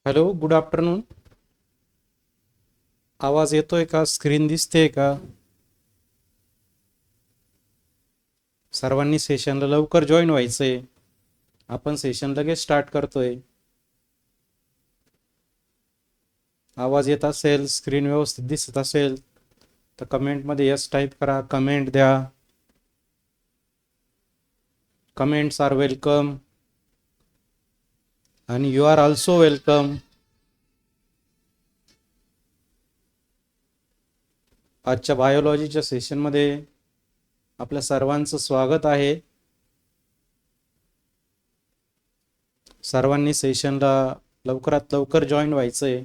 Hello, good afternoon. आवाज येतोय का? स्क्रीन दिसते का? सर्वांनी सेशनला लवकर जॉईन व्हायचंय. आपण सेशन लगेच स्टार्ट करतोय. आवाज येत असेल, स्क्रीन व्यवस्थित दिसत असेल तर कमेंटमध्ये यस टाईप करा, कमेंट द्या. कमेंट्स आर वेलकम आणि यू आर ऑल्सो वेलकम. आजच्या बायोलॉजीच्या सेशनमध्ये आपल्या सर्वांचं स्वागत आहे. सर्वांनी सेशनला लवकरात लवकर जॉईन व्हायचंय.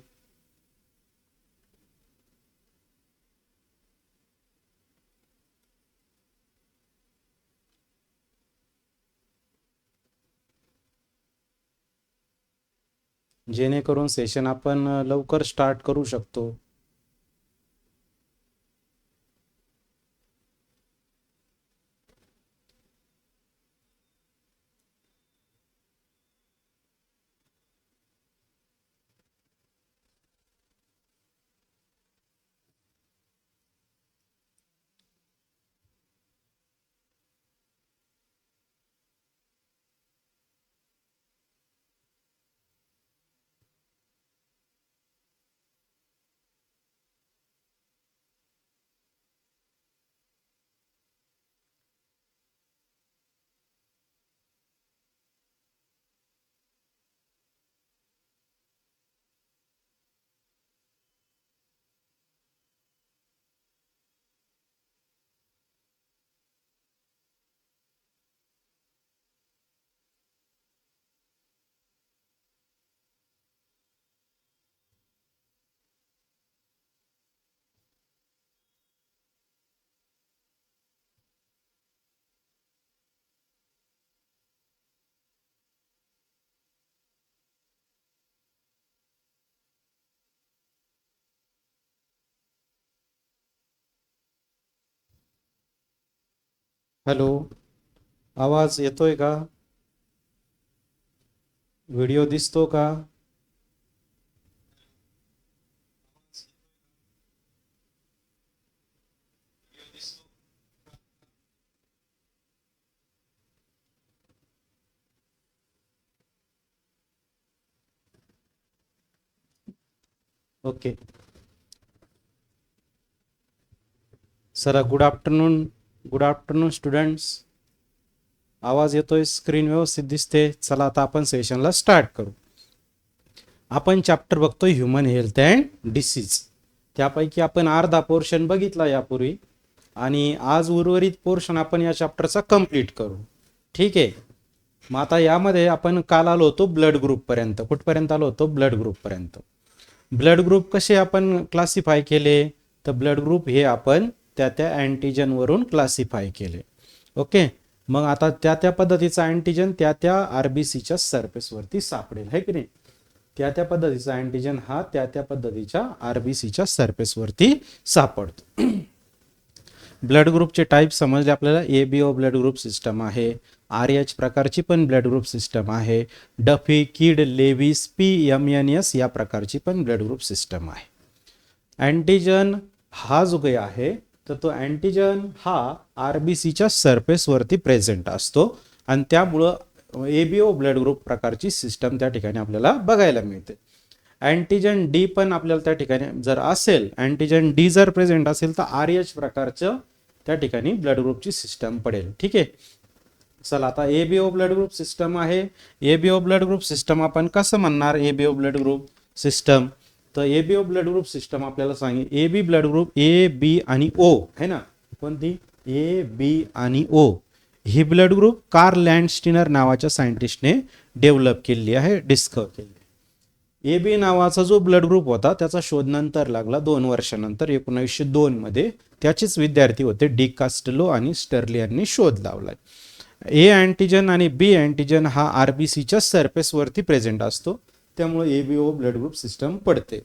जेणेकरून सेशन आपण लवकर स्टार्ट करू शकतो. हॅलो, आवाज येतोय का? व्हिडिओ दिसतो का? Okay. Sir, good afternoon. Good afternoon students. आवाज येतोय, स्क्रीन व्यवस्थित दिसते. चला आता आपण सेशनला स्टार्ट करू. आपण चॅप्टर बघतोय ह्युमन हेल्थ अँड डिसीज. त्यापैकी आपण अर्धा पोर्शन बघितला यापूर्वी आणि आज उर्वरित पोर्शन आपण या चॅप्टरचा कंप्लीट करू. ठीक आहे. मग आता यामध्ये आपण काल आलो होतो ब्लड ग्रुप पर्यंत. कुठपर्यंत आलो होतो? ब्लड ग्रुप पर्यंत. ब्लड ग्रुप कसे आपण क्लासिफाय केले? तर ब्लड ग्रुप हे आपण त्या अँटीजन वरून क्लासिफाय केले. ओके. मग आता त्या पद्धतीचा अँटीजन त्या आरबीसीच्या सरफेसवरती सापडेल, है की नाही? त्या पद्धतीचा अँटीजन हा त्या पद्धतीच्या आरबीसीच्या सरफेसवरती सापडतो. ब्लड ग्रुपचे टाईप समजले आपल्याला. एबीओ ब्लड ग्रुप सिस्टम आहे. आरएच प्रकारची पण ब्लड ग्रुप सिस्टम आहे. डफी, किड, लेविस, PMNS या प्रकारची पण ब्लड ग्रुप सिस्टम आहे. अँटीजन हा जो काही आहे तर तो अँटीजन हा आरबीसीच्या सरफेसवरती प्रेझेंट असतो आणि त्यामुळं एबीओ ब्लड ग्रुप प्रकारची सिस्टम त्या ठिकाणी आपल्याला बघायला मिळते. अँटीजन डी पण आपल्याला त्या ठिकाणी जर असेल, अँटीजन डी जर प्रेझेंट असेल तर आरएच प्रकारचं त्या ठिकाणी ब्लड ग्रुपची सिस्टम पडेल. ठीक आहे. चला आता एबीओ ब्लड ग्रुप सिस्टम आहे. एबीओ ब्लड ग्रुप सिस्टम आपण कसं म्हणणार? एबीओ ब्लड ग्रुप सिस्टम तर एबीओ ब्लड ग्रुप सिस्टम आपल्याला सांगे एबी ब्लड ग्रुप ए, बी आणि ओ है ना. कोणती? ए, बी आणि ओ ही ब्लड ग्रुप कार्ल लँडस्टीनर नावाच्या सायंटिस्टने डेव्हलप केली आहे, डिस्कवर केली. ए बी नावाचा जो ब्लड ग्रुप होता त्याचा शोध नंतर लागला 2 वर्षानंतर 1902 मध्ये. त्याचेच विद्यार्थी होते डी कास्टेलो आणि स्टर्ली यांनी शोध लावलाय. ए अँटीजन आणि बी अँटीजन हा आरबीसीच्या सरफेसवरती प्रेझेंट असतो, त्यामुळे एबीओ ब्लड ग्रुप सिस्टम पडते.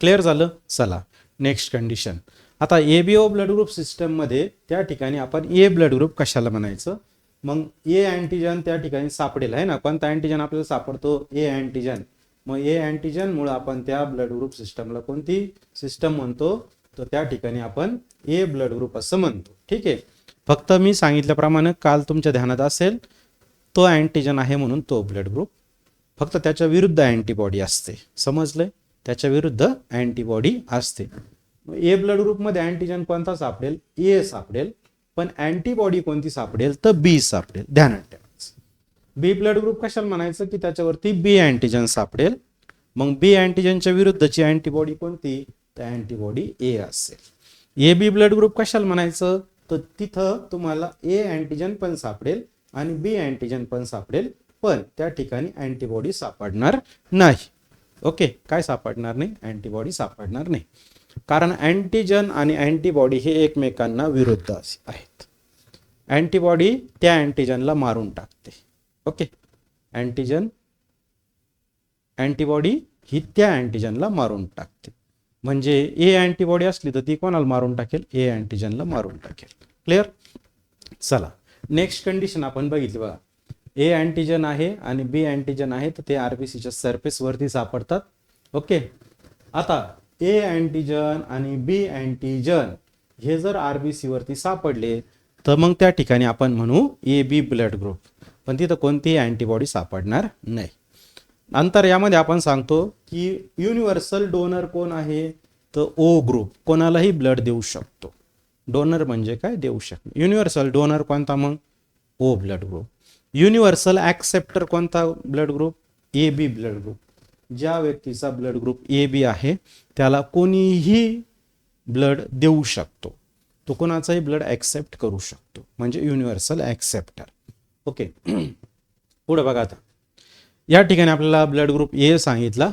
क्लिअर झालं? चला नेक्स्ट कंडिशन. आता एबीओ ब्लड ग्रुप सिस्टम मध्ये त्या ठिकाणी आपण ए ब्लड ग्रुप कशाला म्हणायचं? मग ए अँटीजन त्या ठिकाणी सापडेल आहे ना. कोणता अँटीजन आपल्याला सापडतो? ए अँटीजन. मग ए अँटीजनमुळे आपण त्या ब्लड ग्रुप सिस्टमला कोणती सिस्टम म्हणतो, तर त्या ठिकाणी आपण ए ब्लड ग्रुप असं म्हणतो. ठीक आहे. फक्त मी सांगितल्याप्रमाणे काल तुमच्या ध्यानात असेल, तो अँटीजन आहे म्हणून तो ब्लड ग्रुप, फक्त त्याच्या विरुद्ध अँटीबॉडी असते. समजलंय? त्याच्या विरुद्ध अँटीबॉडी असते. ए ब्लड ग्रुपमध्ये अँटीजन कोणता सापडेल? ए सापडेल. पण अँटीबॉडी कोणती सापडेल? तर बी सापडेल. ध्यानात ठेवायचं. बी ब्लड ग्रुप कशाला म्हणायचं की त्याच्यावरती बी अँटीजन सापडेल. मग बी अँटीजनच्या विरुद्धची अँटीबॉडी कोणती? तर अँटीबॉडी ए असेल. ए बी ब्लड ग्रुप कशाला म्हणायचं? तर तिथं तुम्हाला ए अँटीजन पण सापडेल आणि बी अँटीजन पण सापडेल, पण त्या ठिकाणी अँटीबॉडी सापडणार नाही. ओके, काय सापडणार नाही? अँटीबॉडी सापडणार नाही. कारण अँटीजन आणि अँटीबॉडी हे एकमेकांना विरुद्ध आहेत. अँटीबॉडी त्या अँटीजनला मारून टाकते. ओके, अँटीबॉडी ही त्या अँटीजनला मारून टाकते. म्हणजे ए अँटीबॉडी असली तर ती कोणाला मारून टाकेल? ए अँटीजनला मारून टाकेल. क्लिअर? चला, नेक्स्ट कंडिशन आपण बघितली बघा. ए अँटीजन आहे आणि बी अँटीजन आहे, तर ते आरबीसीच्या सरफेस वरती सापडतात. ओके, आता ए अँटीजन आणि बी अँटीजन हे जर आरबीसी वरती सापडले तर मग त्या ठिकाणी आपण म्हणू ए बी ब्लड ग्रुप, पण तिथं कोणतीही अँटीबॉडी सापडणार नाही. नंतर यामध्ये आपण सांगतो की युनिव्हर्सल डोनर कोण आहे? तर ओ ग्रुप कोणालाही ब्लड देऊ शकतो. डोनर म्हणजे काय? देऊ शकतो. युनिव्हर्सल डोनर कोणता? मग O blood group. Universal acceptor कोणता blood group? A B blood group. ज्या व्यक्तीचा ब्लड ग्रुप ए बी आहे त्याला कोणीही ब्लड देऊ शकतो, तो कोणाचाही ब्लड ॲक्सेप्ट करू शकतो, म्हणजे युनिव्हर्सल ॲक्सेप्टर. ओके, पुढे बघा. आता या ठिकाणी आपल्याला ब्लड ग्रुप ए सांगितला.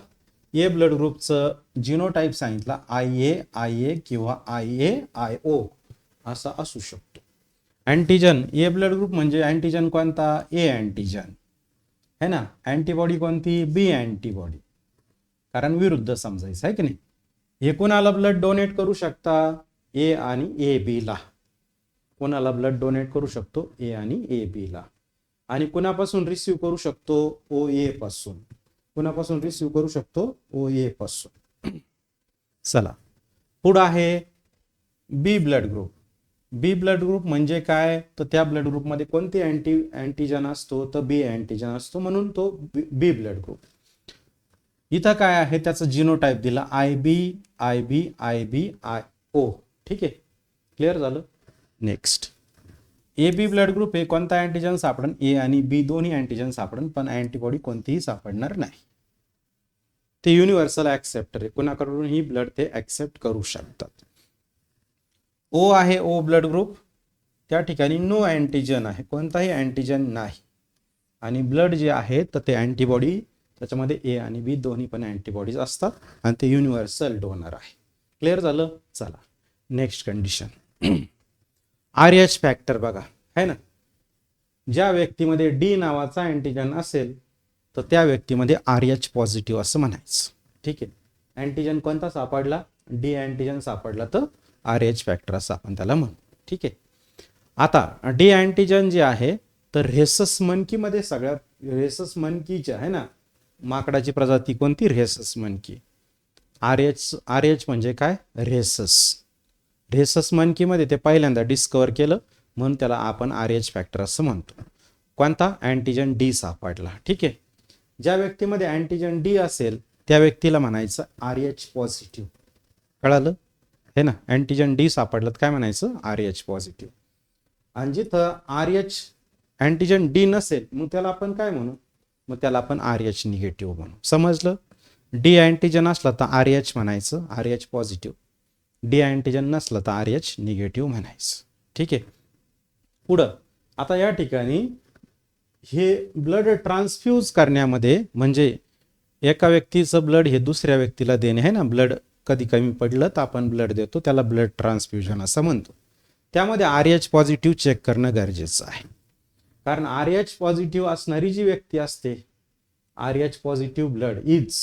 ए ब्लड ग्रुपचं जिनोटाईप सांगितला, IA किंवा IA असा असू शकतो. अँटीजन ए ब्लड ग्रुप म्हणजे अँटीजन कोणता? ए अँटीजन है ना. अँटीबॉडी कोणती? बी अँटीबॉडी, कारण विरुद्ध समजायचं आहे की नाही. हे कोणाला ब्लड डोनेट करू शकता? ए आणि ए बी ला. कोणाला ब्लड डोनेट करू शकतो? ए आणि ए बी ला. आणि कुणापासून रिसिव्ह करू शकतो? ओ ए पासून. कुणापासून रिसिव्ह करू शकतो? ओ ए पासून. चला, पुढं आहे बी ब्लड ग्रुप. बी ब्लड ग्रुप म्हणजे काय? तर त्या ब्लड ग्रुपमध्ये कोणते अँटीजन असतो? तर बी अँटीजन असतो, म्हणून तो बी ब्लड ग्रुप. इथं काय आहे? त्याचं जिनोटाईप दिला IB IO. ठीक आहे, क्लिअर झालं. Next, A B blood group हे कोणता अँटीजन सापडन? ए आणि बी दोन्ही अँटीजन सापडन, पण अँटीबॉडी कोणतीही सापडणार नाही. ते युनिव्हर्सल ॲक्सेप्टर आहे, कोणाकडून ही ब्लड ते ॲक्सेप्ट करू शकतात. ओ आहे ओ ब्लड ग्रुप, त्या ठिकाणी नो अँटीजन आहे, कोणताही अँटीजन नाही. आणि ब्लड जे आहे तर ते अँटीबॉडी, त्याच्यामध्ये ए आणि बी दोन्ही पण अँटीबॉडीज असतात आणि ते युनिव्हर्सल डोनर आहे. क्लिअर झालं? चला, नेक्स्ट कंडिशन. RH फॅक्टर बघा, है ना. ज्या व्यक्तीमध्ये डी नावाचा अँटीजन असेल तर त्या व्यक्तीमध्ये RH पॉझिटिव्ह असं म्हणायचं. ठीक आहे, अँटीजन कोणता सापडला? डी अँटीजन सापडला तर RH फॅक्टर असं आपण त्याला म्हणू. ठीक आहे. आता डी अँटीजन जे आहे तर रेसस मंकीमध्ये सगळ्यात, रेसस मंकीचे आहे ना, माकडाची प्रजाती कोणती? Rhesus monkey. RH म्हणजे काय? रेसस मंकीमध्ये ते पहिल्यांदा डिस्कवर केलं, म्हणून त्याला आपण RH फॅक्टर असं म्हणतो. कोणता? अँटीजन डी सापडला. ठीक आहे, ज्या व्यक्तीमध्ये अँटीजन डी असेल त्या व्यक्तीला म्हणायचं RH पॉझिटिव्ह. कळालं हे ना. अँटीजन डी सापडलं काय म्हणायचं? RH positive. आणि जिथं RH अँटीजन डी नसेल मग त्याला आपण काय म्हणू? मग त्याला आपण RH निगेटिव्ह म्हणू. समजलं? डी अँटीजन असला तर RH म्हणायचं, RH पॉझिटिव्ह. डी अँटीजन नसलं तर RH निगेटिव्ह म्हणायचं. ठीक आहे, पुढं. आता या ठिकाणी हे ब्लड ट्रान्सफ्यूज करण्यामध्ये, म्हणजे एका व्यक्तीचं ब्लड हे दुसऱ्या व्यक्तीला देणे आहे ना, ब्लड कधी कमी पडलं तर आपण ब्लड देतो, त्याला ब्लड ट्रान्सफ्युजन असं म्हणतो. त्यामध्ये RH पॉझिटिव्ह चेक करणं गरजेचं आहे, कारण RH पॉझिटिव्ह असणारी जी व्यक्ती असते, RH positive blood is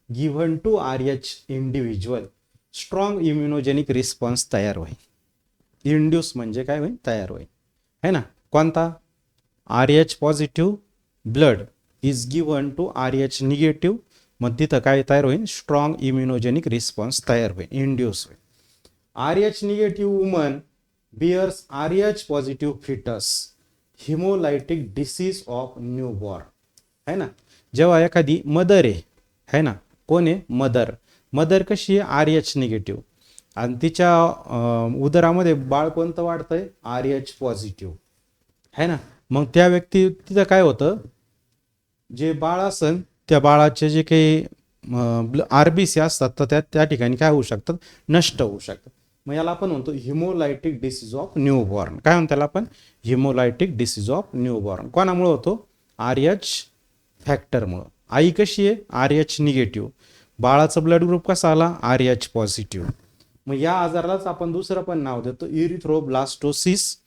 given to RH individual, strong immunogenic response तयार होईल. इंड्यूस म्हणजे काय होईल? तयार होईल, है ना. कोणता? RH positive blood is given to RH negative, मग तिथं काय तयार होईल, स्ट्रॉंग इम्युनोजेनिक रिस्पॉन्स तयार होईल, इंड्यूस होईल. RH negative woman bears RH positive foetus haemolytic disease of newborn, है ना. जेव्हा एखादी मदर आहे ना, कोण आहे, मदर कशी आहे, RH निगेटिव्ह, आणि तिच्या उदरामध्ये बाळ कोणतं वाढतंय, RH पॉझिटिव्ह, है ना. मग त्या व्यक्ती तिथं काय होतं, जे बाळ असन त्या बाळाचे जे काही RBC असतात तर त्या ठिकाणी काय होऊ शकतात, नष्ट होऊ शकतात. मग याला आपण म्हणतो हिमोलायटिक डिसीज ऑफ न्यूबॉर्न. काय म्हणतो त्याला आपण, हिमोलायटिक डिसीज ऑफ न्यूबॉर्न. कोणामुळे होतो, RH फॅक्टरमुळं. आई कशी आहे, RH निगेटिव्ह, बाळाचं ब्लड ग्रुप कसा आला, RH पॉझिटिव्ह. मग या आजारालाच आपण दुसरं पण नाव देतो, इरिथ्रोब्लास्टोसिस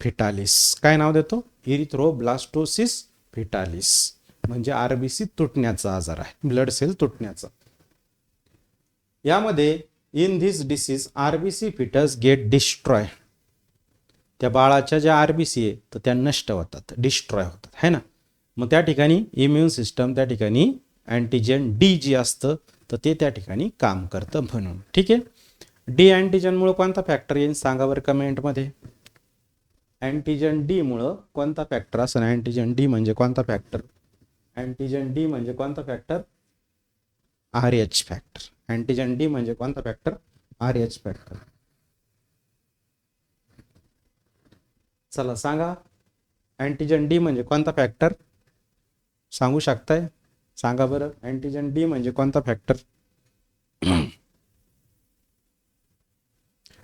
फिटालिस. काय नाव देतो, इरिथ्रोब्लास्टोसिस फिटालिस, म्हणजे RBC तुटण्याचा आजार आहे, ब्लड सेल तुटण्याचा. यामध्ये in this disease RBC fetus get destroy. त्या बाळाच्या ज्या RBC आहे तर त्या नष्ट होतात, डिस्ट्रॉय होतात, है ना. मग त्या ठिकाणी इम्युन सिस्टम त्या ठिकाणी अँटीजन D जी असतं तर ते त्या ठिकाणी काम करतं म्हणून. ठीक आहे. D अँटीजनमुळे कोणता फॅक्टर येईल सांगा बरं कमेंटमध्ये. अँटीजन D मुळे कोणता फॅक्टर असं, अँटीजन D म्हणजे कोणता फॅक्टर, अँटीजन D म्हणजे कोणता factor, RH factor. Antigen D म्हणजे कोणता फॅक्टर, RH फॅक्टर. चला सांगा, अँटीजन D म्हणजे कोणता फॅक्टर सांगू शकताय, सांगा बरं. अँटीजन D म्हणजे कोणता फॅक्टर.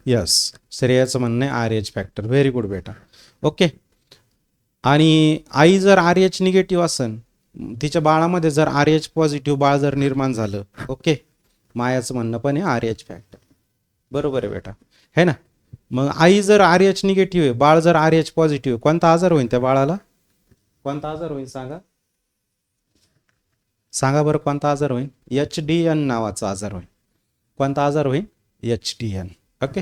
यस, श्रेयाचं म्हणणं आहे RH फॅक्टर. व्हेरी गुड बेटा. ओके. आणि आई जर RH निगेटिव्ह असेल, तिच्या बाळामध्ये जर RH पॉझिटिव्ह बाळ जर निर्माण झालं, ओके, मायाचं म्हणणं पण आहे RH फॅक्टर. बरोबर आहे बेटा, है ना. मग आई जर RH निगेटिव्ह आहे, बाळ जर RH पॉझिटिव्ह, कोणता आजार होईल त्या बाळाला, कोणता आजार होईल सांगा, सांगा बरं कोणता आजार होईल, HDN नावाचा आजार होईल. कोणता आजार होईल, HDN. ओके.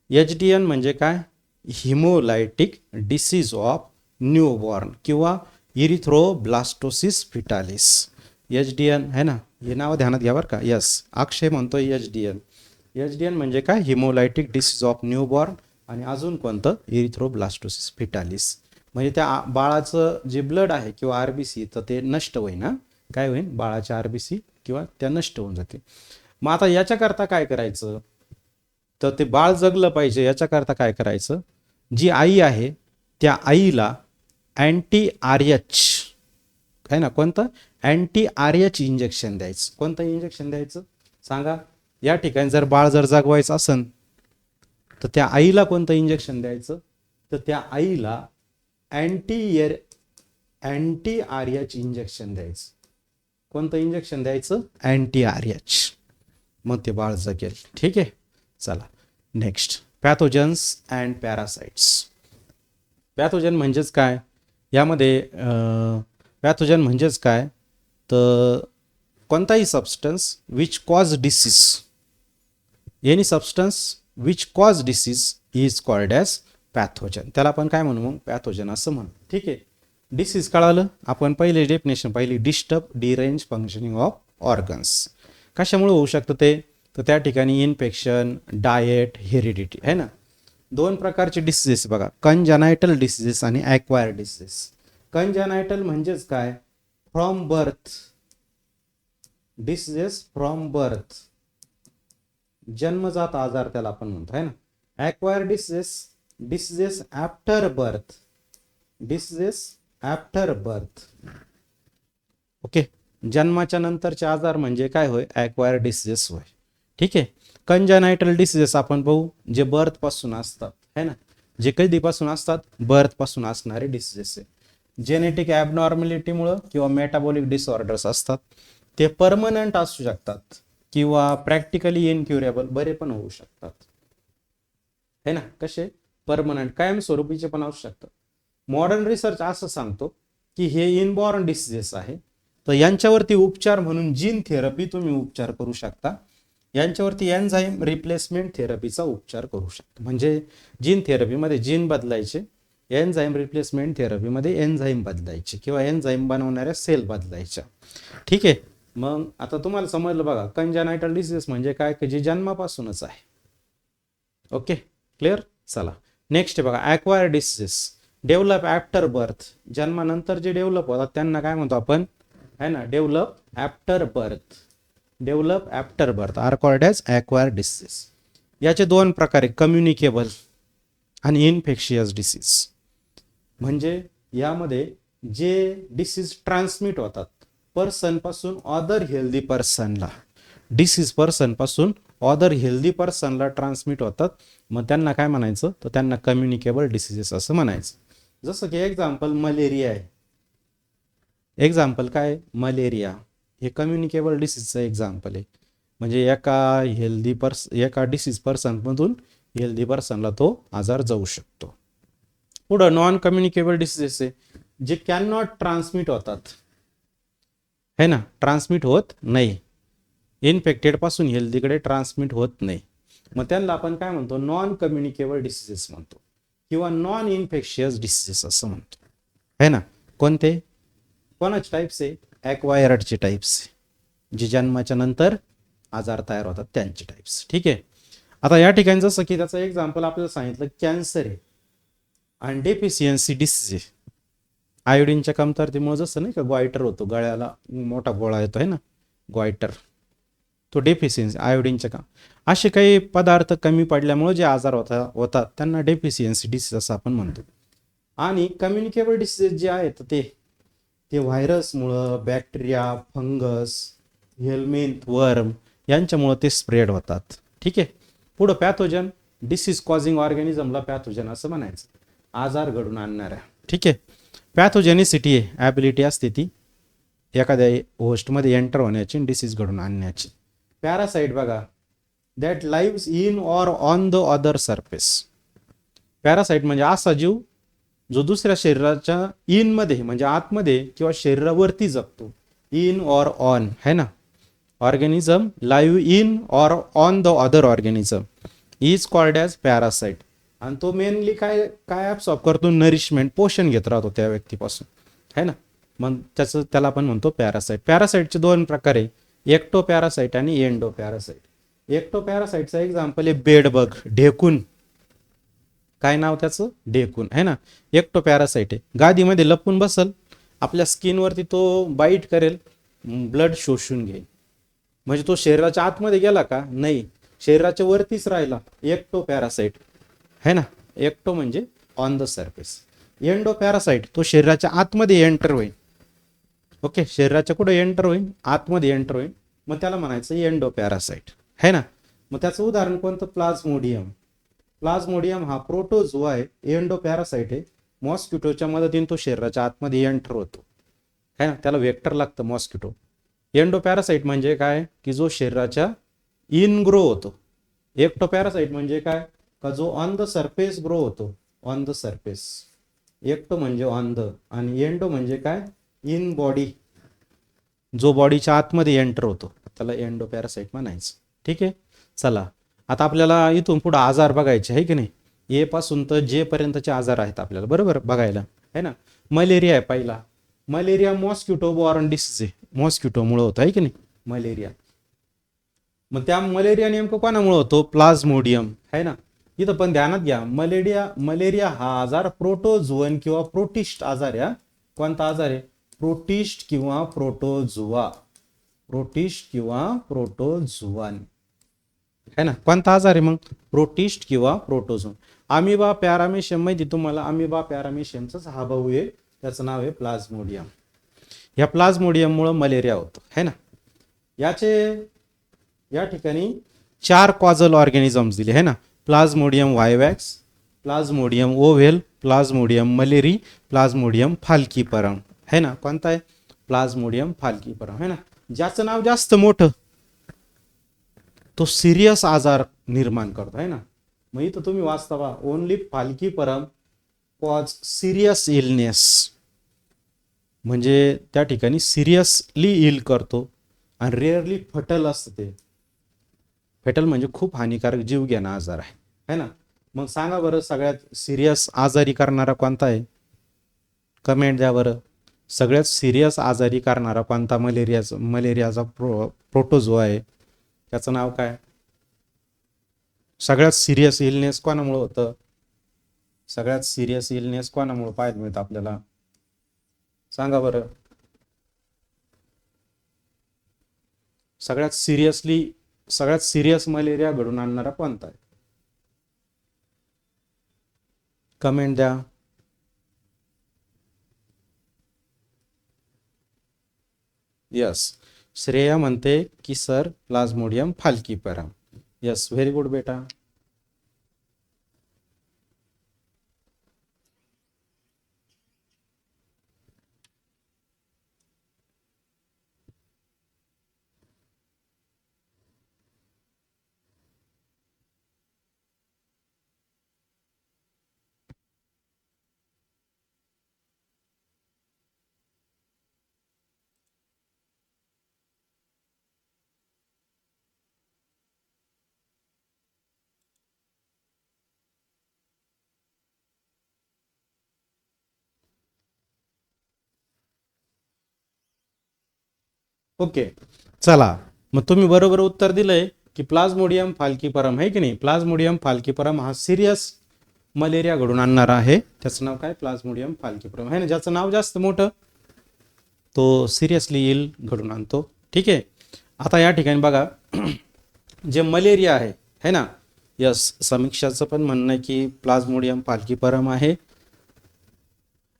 HDN म्हणजे काय, हिमोलायटिक डिसीज ऑफ न्यूबॉर्न किंवा इरिथ्रोब्लास्टोसिस फिटालिस. HDN है ना, हे नाव ध्यानात घ्या बरं का. यस, अक्षय म्हणतोय HDN. HDN म्हणजे काय, हिमोलायटिक डिसीज ऑफ न्यूबॉर्न, आणि अजून कोणतं, इरिथ्रोब्लास्टोसिस फिटालिस. म्हणजे त्या बाळाचं जे ब्लड आहे किंवा RBC तर ते नष्ट होईल ना, काय होईल, बाळाच्या RBC किंवा त्या नष्ट होऊन जाते. मग आता याच्याकरता काय करायचं, तर ते बाळ जगलं पाहिजे याच्याकरता काय करायचं, जी आई आहे त्या आईला अँटी-RH, काय ना, कोणतं, अँटी-RH इंजेक्शन द्यायचं. कोणतं इंजेक्शन द्यायचं सांगा. या ठिकाणी जर बाळ जर जगवायचं असेल तर त्या आईला कोणतं इंजेक्शन द्यायचं, तर त्या आईला अँटी-RH इंजेक्शन द्यायचं. कोणतं इंजेक्शन द्यायचं, अँटी-RH. मग ते बाळ जगेल. ठीक आहे. चला next, pathogens and parasites. Pathogen म्हणजेच काय, यामध्ये पॅथोजन म्हणजेच काय, तर कोणताही substance which cause disease, any substance which cause disease is called as pathogen. त्याला आपण काय म्हणू, मग पॅथोजन असं म्हणू. ठीक आहे. डिसीज कळालं. आपण पहिले डेफिनेशन पाहिली, disturb derange functioning of organs. कशामुळे होऊ शकतं ते, तर त्या ठिकाणी इन्फेक्शन, डाएट, हेरिडिटी, है ना. दोन प्रकारचे डिसीजेस बघा, कंजनायटल डिसीजेस आणि ॲक्वायर्ड डिसीजेस. कंजनायटल म्हणजेच काय, from birth, diseases from birth, जन्मजात आजार त्याला आपण म्हणतो, है ना. Acquired diseases, diseases after birth, diseases after birth. Okay. जन्माच्या नंतरचे आजार म्हणजे काय होय, ॲक्वायर्ड डिसीजेस होय. ठीक आहे. कंजनायटल डिसीजेस आपण पाहू, जे बर्थ पासून असतात, है ना, जे कधीपासून असतात, बर्थ पासून असणारे डिसीजेस आहे. जेनेटिक ॲबनॉर्मॅलिटीमुळं किंवा मेटाबॉलिक डिसऑर्डर्स असतात, ते परमनंट असू शकतात किंवा प्रॅक्टिकली इनक्युरेबल, बरे पण होऊ शकतात, है ना. कसे, परमनंट, कायमस्वरूपीचे पण असू शकतात. मॉडर्न रिसर्च असं सांगतो की हे इनबॉर्न डिसीजेस आहे, तर यांच्यावरती उपचार म्हणून जीन थेरपी तुम्ही उपचार करू शकता. यांच्यावरती एन्झाईम रिप्लेसमेंट थेरपीचा उपचार करू शकतो. म्हणजे जीन थेरपीमध्ये जीन बदलायचे, एन्झाईम रिप्लेसमेंट थेरपीमध्ये एन्झाईम बदलायचे किंवा एन्झाईम बनवणाऱ्या सेल बदलायच्या. ठीक आहे. मग आता तुम्हाला समजलं बघा, कंजेनायटल डिसीज म्हणजे काय की जे जन्मापासूनच आहे. Okay, clear. चला नेक्स्ट आहे बघा, acquire diseases develop after birth. जन्मानंतर जे डेव्हलप होतात त्यांना काय म्हणतो आपण, है ना, develop after birth. Develop after birth are called as acquired diseases. याचे दोन प्रकार आहे, कम्युनिकेबल आणि इन्फेक्शियस डिसीज. म्हणजे यामध्ये जे डिसीज ट्रान्समिट होतात पर्सन पासून अदर हेल्दी पर्सनला, डिसीज पर्सन पासून अदर हेल्दी पर्सनला ट्रान्समिट होतात, मग त्यांना काय म्हणायचं, तर त्यांना कम्युनिकेबल डिसीजेस असं म्हणायचं. जसं की एक्झाम्पल मलेरिया आहे. एक्झाम्पल काय, मलेरिया हे कम्युनिकेबल डिसीजचं एक्झाम्पल आहे. म्हणजे एका डिसीज पर्सनमधून हेल्दी पर्सनला तो आजार जाऊ शकतो. पुढं नॉन कम्युनिकेबल डिसीजेस आहे, जे कॅन नॉट ट्रान्समिट होतात, है ना, ट्रान्समिट होत नाही, इन्फेक्टेड पासून हेल्दीकडे ट्रान्समिट होत नाही. मग त्यांना आपण काय म्हणतो, नॉन कम्युनिकेबल डिसीजेस म्हणतो किंवा नॉन इन्फेक्शियस डिसीजेस असं म्हणतो, है ना. कोणते, कोणाचे टाईप्स आहे, ॲक्वायर्डचे टाईप्स, जे जन्माच्या नंतर आजार तयार होतात त्यांचे टाईप्स. ठीक आहे. आता या ठिकाणी जसं की त्याचं एक्झाम्पल आपल्याला सांगितलं, कॅन्सर आहे आणि डेफिशियन्सी डिसीज आहे. आयोडीनच्या कमतरतेमुळे जसं नाही का ग्वायटर होतो, गळ्याला मोठा गोळा येतो, आहे ना, ग्वायटर, तो डेफिशियन्सी आयोडीनच्या का, असे काही पदार्थ कमी पडल्यामुळे जे आजार होतात त्यांना डेफिशियन्सी डिसीज असं आपण म्हणतो. आणि कम्युनिकेबल डिसीजेस जे आहेत ते व्हायरसमुळं, बॅक्टेरिया, फंगस, हेल्मेंथ वर्म यांच्यामुळं ते स्प्रेड होतात. ठीक आहे. पुढं पॅथोजन, डिसीज कॉझिंग ऑर्गॅनिझमला पॅथोजन असं म्हणायचं, आजार घडून आणणाऱ्या. ठीक आहे. पॅथोजेनिसिटी आहे, ॲबिलिटी असते ती एखाद्या होस्टमध्ये एंटर होण्याची, डिसीज घडून आणण्याची. पॅरासाइट बघा, that lives in or on the other surface. Parasite म्हणजे असा जीव जो दुसऱ्या शरीराच्या इनमध्ये म्हणजे आतमध्ये किंवा शरीरावरती जगतो. इन ऑर ऑन, है ना. Organism live in or on the other organism is called as parasite. आणि तो मेनली काय काय ॲब्सॉर्ब करतो, नरिशमेंट, पोषण घेत राहतो त्या व्यक्तीपासून, है ना. मग त्याला आपण म्हणतो पॅरासाइट. पॅरासाइटचे दोन प्रकार आहे, एक्टो पॅरासाइट आणि एंडो पॅरासाइट. एक्टो पॅरासाइटचा एक्झाम्पल आहे बेडबग, ढेकून. काय नाव त्याचं, ढेकून, है ना. एक्टो पॅरासाइट आहे, गादीमध्ये लपून बसल, आपल्या स्किनवरती तो बाईट करेल, ब्लड शोषून घेईल. म्हणजे तो शरीराच्या आतमध्ये गेला का, नाही, शरीराच्या वरतीच राहिला, एक्टो पॅरासाइट, है ना. एक्टो म्हणजे on the surface. Endo parasite तो शरीराच्या आतमध्ये एंटर होईल. ओके, शरीराच्या कुठे एंटर होईल, आतमध्ये एंटर होईल, मग त्याला म्हणायचं एंडो पॅरासाइट, है ना. मग त्याचं उदाहरण कोणतं, प्लाझ्मोडियम. प्लाझ्मोडियम हा प्रोटोझोआ आहे, एंडो पॅरासाइट आहे. मॉस्किटोच्या मदतीने तो शरीराच्या आतमध्ये एंटर होतो, है ना, त्याला वेक्टर लागतं मॉस्किटो. एंडो पॅरासाइट म्हणजे काय, की जो शरीराच्या इन ग्रो होतो. एक्टो पॅरासाइट म्हणजे काय, का जो ऑन द सरफेस ग्रो होतो, ऑन द सरफेस. एक्टो म्हणजे ऑन द आणि एंडो म्हणजे काय, इन बॉडी, जो बॉडीच्या आतमध्ये एंटर होतो, त्याला एंडो पॅरासाइट म्हणायचं. ठीक आहे. चला आता आपल्याला इथून पुढे आजार बघायचे आहे की नाही, ए पासून तर जे पर्यंतचे आजार आहेत आपल्याला बरोबर बघायला, है ना. मलेरिया आहे पहिला. मलेरिया मॉस्किटो बॉर्न डिसीज आहे, मॉस्किटोमुळे होतं आहे की नाही मलेरिया. मग त्या मलेरिया नेमकं कोणामुळे होतो, प्लाझ्मोडियम, है ना. इथं पण ध्यानात घ्या, मलेरिया हा आजार प्रोटोझोअन किंवा प्रोटिस्ट आजार आहे. कोणता आजार आहे, प्रोटिस्ट किंवा प्रोटोझोआ, प्रोटिस्ट किंवा प्रोटोझोआन, है ना. कोणता आजार आहे मग, प्रोटिस्ट किंवा प्रोटोझोन. अमिबा पॅरामेशियम माहिती तुम्हाला, अमिबा पॅरामेशियमचाच हा भाऊ आहे, त्याचं नाव आहे प्लाझ्मोडियम. या प्लाझ्मोडियममुळे मलेरिया होतो, है ना. या ठिकाणी 4 कॉझल ऑर्गॅनिझम्स दिले, है ना. Plasmodium vivax, Plasmodium ovale, Plasmodium malariae, plasmodium falciparum, है ना. कोणता आहे, प्लाझ्मोडियम फाल्कीपरम, है ना. ज्याचं नाव जास्त मोठं तो सिरियस आजार निर्माण करतो, है ना. मग इथं तुम्ही वाचता बा, ओनली फाल्कीपरम कॉज सिरियस इलनेस, म्हणजे त्या ठिकाणी सिरियसली इल करतो आणि रेअरली फटल असतं ते. फेटल म्हणजे खूप हानिकारक जीव घेणा आजार आहे, है ना. मग सांगा बरं, सगळ्यात सिरियस आजारी करणारा कोणता आहे, कमेंट द्या बरं. सगळ्यात सिरियस आजारी करणारा कोणता मलेरियाचा प्रोटोझोआ आहे, त्याचं नाव काय? सगळ्यात सिरियस इलनेस कोणामुळे होतं? सगळ्यात सिरियस इलनेस कोणामुळे पाहायला मिळतं आपल्याला? सांगा बरं. सगळ्यात सिरियस मलेरिया घडून आणणारा कोणता आहे? कमेंट द्या. यस, श्रेया म्हणते की sir Plasmodium falciparum. Yes, very good बेटा. ओके, चला मग तुम्ही बरोबर उत्तर दिलंय की प्लाझ्मोडियम फाल्कीपरम आहे की नाही. प्लाझ्मोडियम फाल्कीपरम हा सिरियस मलेरिया घडून आणणारा आहे. त्याचं नाव काय? प्लाझ्मोडियम फाल्कीपरम आहे ना. ज्याचं नाव जास्त मोठं तो सिरियसली इल घडून आणतो. ठीक आहे. आता या ठिकाणी बघा जे मलेरिया आहे ना. यस, समीक्षाचं पण म्हणणं आहे की प्लाझ्मोडियम फाल्कीपरम आहे.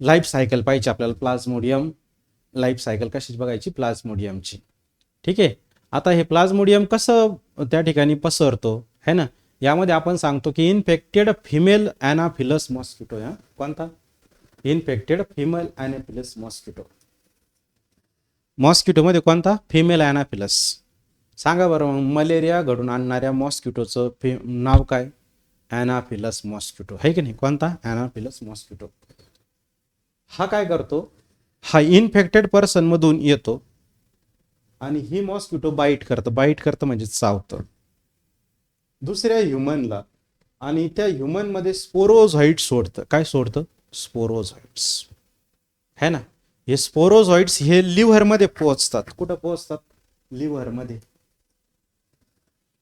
लाईफ सायकल पाहिजे आपल्याला. प्लाझ्मोडियम लाईफ सायकल कशीच बघायची? प्लाझ्मोडियमची. ठीक आहे. आता हे प्लाझ्मोडियम कसं त्या ठिकाणी पसरतो है ना. यामध्ये आपण सांगतो की इन्फेक्टेड फिमेल ॲनाफिलस मॉस्किटो. कोणता? Infected female anopheles mosquito. मॉस्किटोमध्ये कोणता? Female anopheles. सांगा बरं मग मलेरिया घडून आणणाऱ्या मॉस्किटोचं नाव काय? ॲनाफिलस मॉस्किटो आहे की नाही. कोणता? ॲनाफिलस मॉस्किटो. हा काय करतो? हा इन्फेक्टेड पर्सन मधून येतो आणि ही मॉस्किटो बाईट करतं म्हणजे चावतं दुसऱ्या ह्युमनला, आणि त्या ह्युमनमध्ये स्पोरोझॉइड सोडतं. काय सोडतं? स्पोरोझॉइड्स है ना. हे स्पोरोझॉइड्स हे लिव्हरमध्ये पोहोचतात. कुठं पोहोचतात? लिव्हरमध्ये.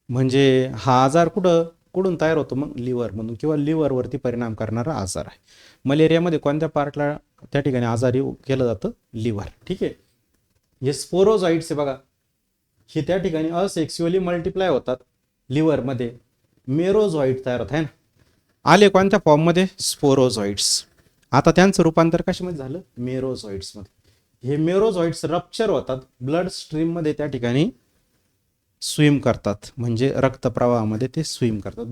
म्हणजे हा आजार कुठून तयार होतो? मग लिव्हरमधून, किंवा लिव्हरवरती परिणाम करणारा आजार आहे. मलेरियामध्ये कोणत्या पार्टला त्या ठिकाणी आजारी केलं जातं? लिव्हर. ठीक आहे. हे स्पोरोझॉइड्स आहे बघा, हे त्या ठिकाणी असेक्स्युअली मल्टिप्लाय होतात लिव्हरमध्ये. मेरोझॉइड तयार होत आहे ना. आले कोणत्या फॉर्ममध्ये? स्पोरोझॉइड्स. आता त्यांचं रूपांतर कशामध्ये झालं? मेरोझॉइड्समध्ये. हे मेरोझॉइड्स रप्चर होतात, ब्लड स्ट्रीममध्ये त्या ठिकाणी स्विम करतात. म्हणजे रक्तप्रवाहामध्ये ते स्विम करतात